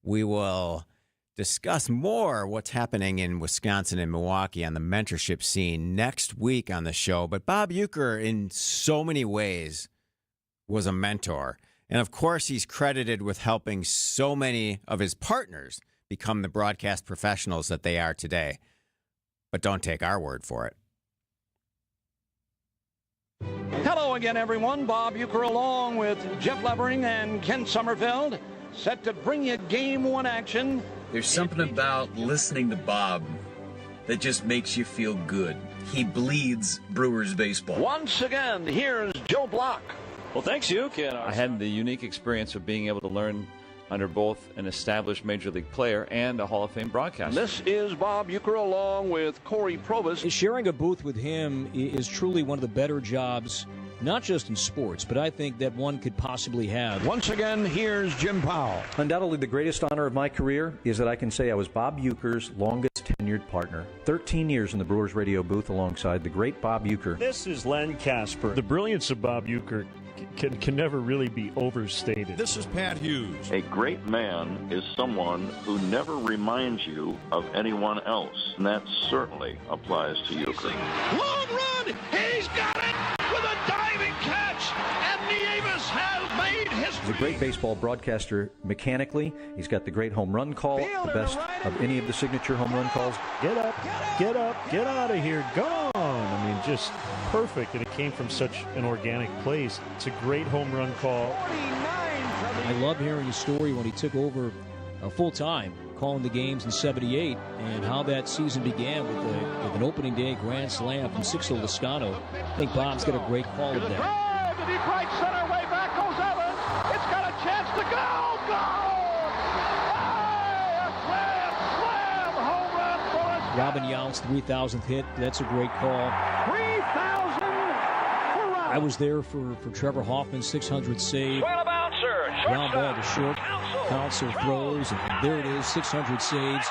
Speaker 1: We will discuss more what's happening in Wisconsin and Milwaukee on the mentorship scene next week on the show. But Bob Uecker, in so many ways, was a mentor. And of course, he's credited with helping so many of his partners become the broadcast professionals that they are today. But don't take our word for it.
Speaker 6: Hello again, everyone. Bob Uecker along with Jeff Levering and Ken Sommerfeld, set to bring you Game 1 action.
Speaker 21: There's something about listening to Bob that just makes you feel good. He bleeds Brewers baseball.
Speaker 6: Once again, here's Joe Block.
Speaker 22: Well, thanks, you, Ken. I had the unique experience of being able to learn under both an established Major League player and a Hall of Fame broadcaster.
Speaker 6: This is Bob Uecker along with Corey Probus.
Speaker 24: Sharing a booth with him is truly one of the better jobs, not just in sports, but I think that one could possibly have.
Speaker 6: Once again, here's Jim Powell.
Speaker 25: Undoubtedly, the greatest honor of my career is that I can say I was Bob Uecker's longest tenured partner. 13 years in the Brewers radio booth alongside the great Bob Uecker.
Speaker 27: This is Len Casper. The brilliance of Bob Uecker can never really be overstated.
Speaker 28: This is Pat Hughes.
Speaker 29: A great man is someone who never reminds you of anyone else, and that certainly applies to Uecker.
Speaker 6: Long run! He's got it with a diving catch, and the Davis has made history.
Speaker 25: He's a great baseball broadcaster mechanically. He's got the great home run call, the best of any of the signature home run calls.
Speaker 27: Get up, get out of here, gone. I mean, just perfect, and it came from such an organic place. It's a great home run call.
Speaker 24: I love hearing his story when he took over full-time, calling the games in '78, and how that season began with an opening day grand slam from Sixto Lascano. I think Bob's got a great call of that.
Speaker 6: Drive to deep right center, way back goes Evans. It's got a chance to go. A grand slam home run for us.
Speaker 24: Robin Yount's 3,000th hit. That's a great call.
Speaker 6: 3,000 for Robin.
Speaker 24: I was there for Trevor Hoffman's 600th save. Ground ball to short. Counsell throws, and there it is, 600 saves.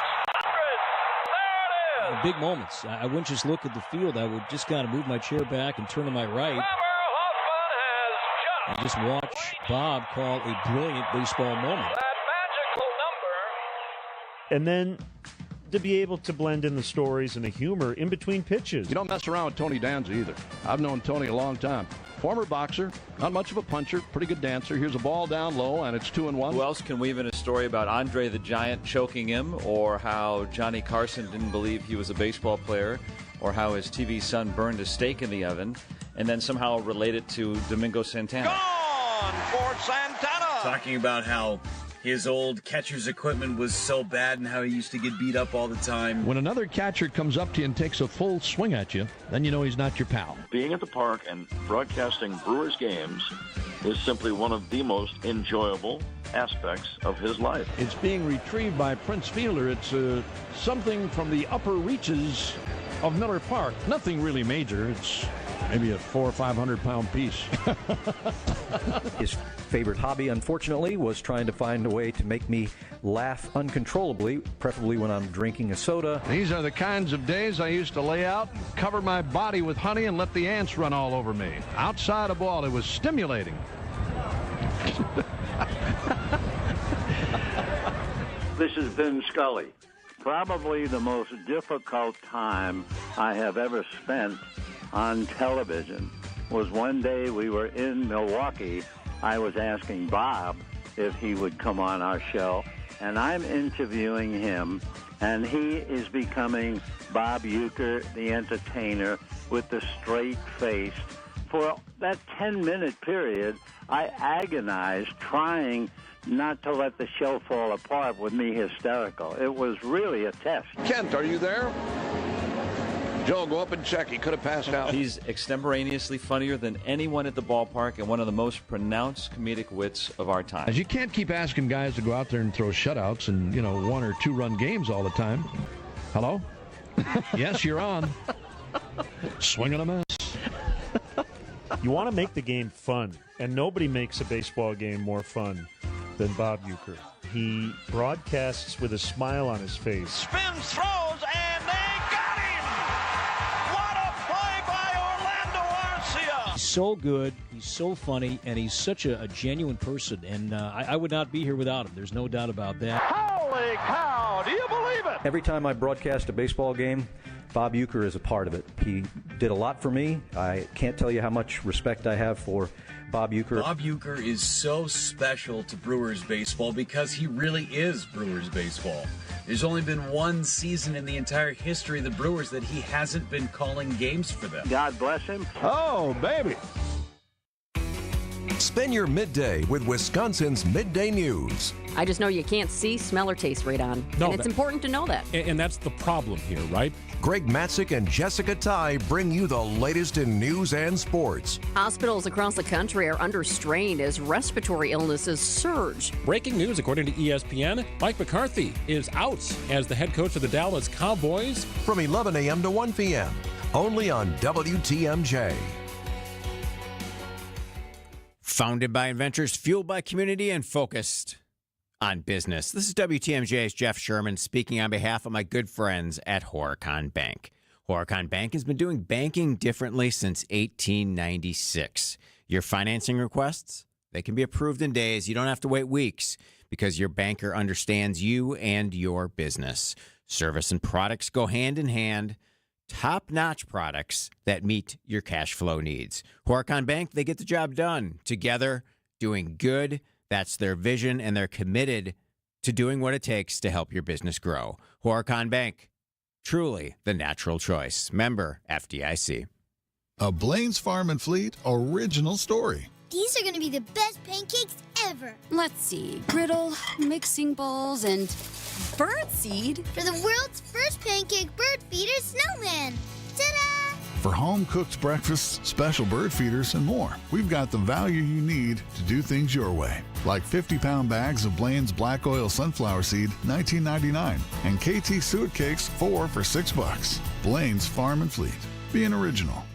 Speaker 24: Big moments. I wouldn't just look at the field. I would just kind of move my chair back and turn to my right and just watch Bob call a brilliant baseball moment.
Speaker 27: And then to be able to blend in the stories and the humor in between pitches.
Speaker 7: You don't mess around with Tony Danza either. I've known Tony a long time. Former boxer, not much of a puncher, pretty good dancer. Here's a ball down low, and it's 2-1.
Speaker 22: Who else can weave in a story about Andre the Giant choking him, or how Johnny Carson didn't believe he was a baseball player, or how his TV son burned a steak in the oven, and then somehow relate it to Domingo Santana?
Speaker 6: Gone for Santana.
Speaker 21: Talking about how his old catcher's equipment was so bad and how he used to get beat up all the time.
Speaker 7: When another catcher comes up to you and takes a full swing at you, then you know he's not your pal.
Speaker 29: Being at the park and broadcasting Brewers games is simply one of the most enjoyable aspects of his life.
Speaker 7: It's being retrieved by Prince Fielder. It's something from the upper reaches of Miller Park. Nothing really major. It's maybe a 400 or 500 pound piece.
Speaker 25: His favorite hobby, unfortunately, was trying to find a way to make me laugh uncontrollably, preferably when I'm drinking a soda.
Speaker 7: These are the kinds of days I used to lay out, cover my body with honey, and let the ants run all over me. Outside a ball, it was stimulating.
Speaker 10: This is Vin Scully. Probably the most difficult time I have ever spent on television was one day we were in Milwaukee. I was asking Bob if he would come on our show, and I'm interviewing him, and he is becoming Bob Uecker, the entertainer, with the straight face. For that 10-minute period, I agonized trying not to let the show fall apart with me hysterical. It was really a test.
Speaker 7: Kent, are you there? Joe, go up and check. He could have passed out.
Speaker 22: He's extemporaneously funnier than anyone at the ballpark and one of the most pronounced comedic wits of our time.
Speaker 7: As you can't keep asking guys to go out there and throw shutouts and, 1 or 2 run games all the time. Hello? Yes, you're on. Swing and a miss.
Speaker 27: You want to make the game fun, and nobody makes a baseball game more fun than Bob Uecker. He broadcasts with a smile on his face.
Speaker 6: Spins, throws, and they got him! What a play by Orlando Arcia!
Speaker 24: He's so good, he's so funny, and he's such a genuine person, and I would not be here without him. There's no doubt about that.
Speaker 6: Holy cow, do you believe it?
Speaker 25: Every time I broadcast a baseball game, Bob Uecker is a part of it. He did a lot for me. I can't tell you how much respect I have for Bob Uecker.
Speaker 21: Bob Uecker is so special to Brewers baseball because he really is Brewers baseball. There's only been one season in the entire history of the Brewers that he hasn't been calling games for them.
Speaker 10: God bless him.
Speaker 7: Oh, baby.
Speaker 4: Spend your midday with Wisconsin's Midday News.
Speaker 11: I just know you can't see, smell, or taste radon.
Speaker 8: No,
Speaker 11: and it's important to know that.
Speaker 8: And that's the problem here, right?
Speaker 4: Greg Matzik and Jessica Ty bring you the latest in news and sports.
Speaker 11: Hospitals across the country are under strain as respiratory illnesses surge.
Speaker 8: Breaking news, according to ESPN, Mike McCarthy is out as the head coach of the Dallas Cowboys.
Speaker 4: From 11 a.m. to 1 p.m., only on WTMJ.
Speaker 1: Founded by inventors, fueled by community, and focused on business. This is WTMJ's Jeff Sherman speaking on behalf of my good friends at Horicon Bank. Horicon Bank has been doing banking differently since 1896. Your financing requests, they can be approved in days. You don't have to wait weeks because your banker understands you and your business. Service and products go hand in hand top-notch products that meet your cash flow needs. Horicon Bank, they get the job done. Together, doing good. That's their vision, and they're committed to doing what it takes to help your business grow. Horicon Bank, truly the natural choice. Member FDIC.
Speaker 3: A Blaine's Farm and Fleet original story.
Speaker 12: These are going to be the best pancakes ever.
Speaker 13: Let's see. Griddle, mixing bowls, and birdseed.
Speaker 12: For the world's first pancake bird feeder snowman. Ta-da!
Speaker 3: For home-cooked breakfasts, special bird feeders, and more, we've got the value you need to do things your way. Like 50-pound bags of Blaine's Black Oil Sunflower Seed, $19.99, and KT Suet Cakes, 4 for $6. Blaine's Farm and Fleet. Being original.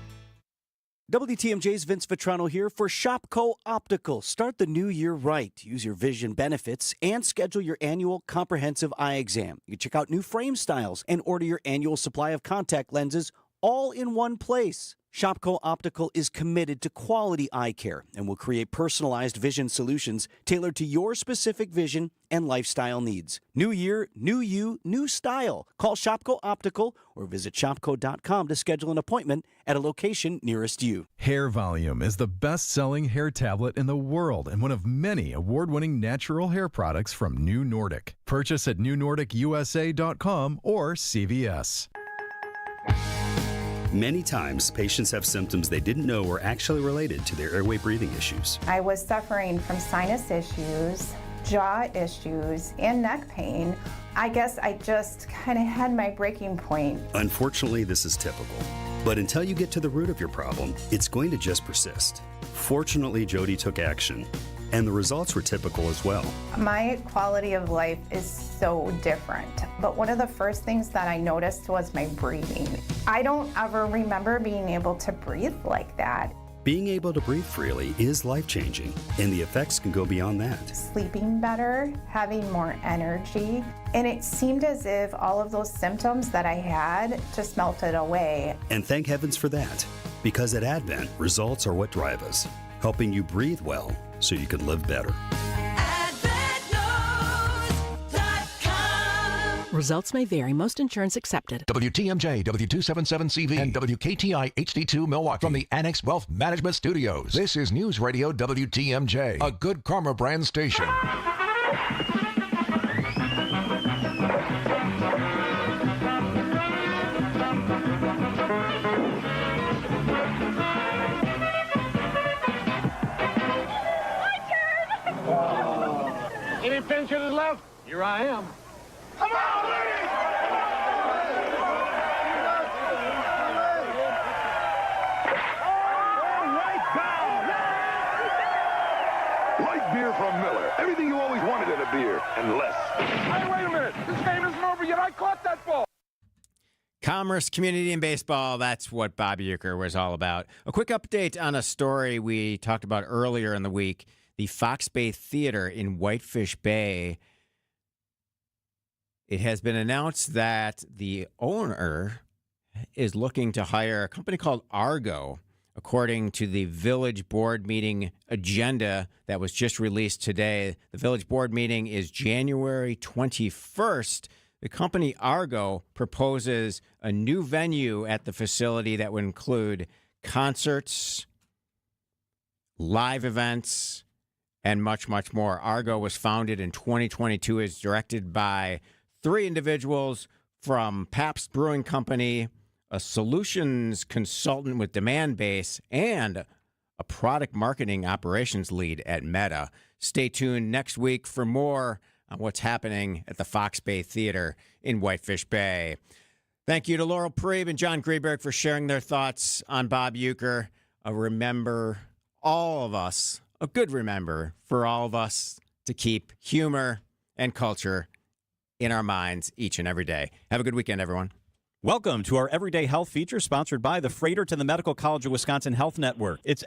Speaker 15: WTMJ's Vince Vitrano here for Shopco Optical. Start the new year right. Use your vision benefits and schedule your annual comprehensive eye exam. You can check out new frame styles and order your annual supply of contact lenses all in one place. Shopco Optical is committed to quality eye care and will create personalized vision solutions tailored to your specific vision and lifestyle needs. New year, new you, new style. Call Shopco Optical or visit shopco.com to schedule an appointment at a location nearest you.
Speaker 18: Hair Volume is the best-selling hair tablet in the world and one of many award-winning natural hair products from New Nordic. Purchase at newnordicusa.com or CVS.
Speaker 19: Many times, patients have symptoms they didn't know were actually related to their airway breathing issues.
Speaker 23: I was suffering from sinus issues, jaw issues, and neck pain. I guess I just kind of had my breaking point.
Speaker 19: Unfortunately, this is typical. But until you get to the root of your problem, it's going to just persist. Fortunately, Jody took action, and the results were typical as well.
Speaker 23: My quality of life is so different, but one of the first things that I noticed was my breathing. I don't ever remember being able to breathe like that.
Speaker 19: Being able to breathe freely is life-changing, and the effects can go beyond that.
Speaker 23: Sleeping better, having more energy, and it seemed as if all of those symptoms that I had just melted away.
Speaker 19: And thank heavens for that, because at Advent, results are what drive us, helping you breathe well so you can live better.
Speaker 26: Results may vary. Most insurance accepted.
Speaker 4: WTMJ, W277CV, and WKTI HD2 Milwaukee. From the Annex Wealth Management Studios. This is News Radio WTMJ, a Good Karma brand station.
Speaker 28: Any pinch hitters left? Here I am. Come on, ladies!
Speaker 30: Light beer from Miller. Everything you always wanted in a beer, and less.
Speaker 28: Hey, wait a minute. This game isn't over yet. I caught that ball.
Speaker 1: Commerce, community, and baseball. That's what Bob Uecker was all about. A quick update on a story we talked about earlier in the week. The Fox Bay Theater in Whitefish Bay. It has been announced that the owner is looking to hire a company called Argo. According to the village board meeting agenda that was just released today, the village board meeting is January 21st. The company Argo proposes a new venue at the facility that would include concerts, live events, and much, much more. Argo was founded in 2022, is directed by 3 individuals from Pabst Brewing Company, a solutions consultant with Demandbase, and a product marketing operations lead at Meta. Stay tuned next week for more on what's happening at the Fox Bay Theater in Whitefish Bay. Thank you to Laurel Preeb and John Greenberg for sharing their thoughts on Bob Uecker. A good remember for all of us to keep humor and culture in our minds each and every day. Have a good weekend, everyone.
Speaker 14: Welcome to our Everyday Health feature sponsored by the Freighter to the Medical College of Wisconsin Health Network. It's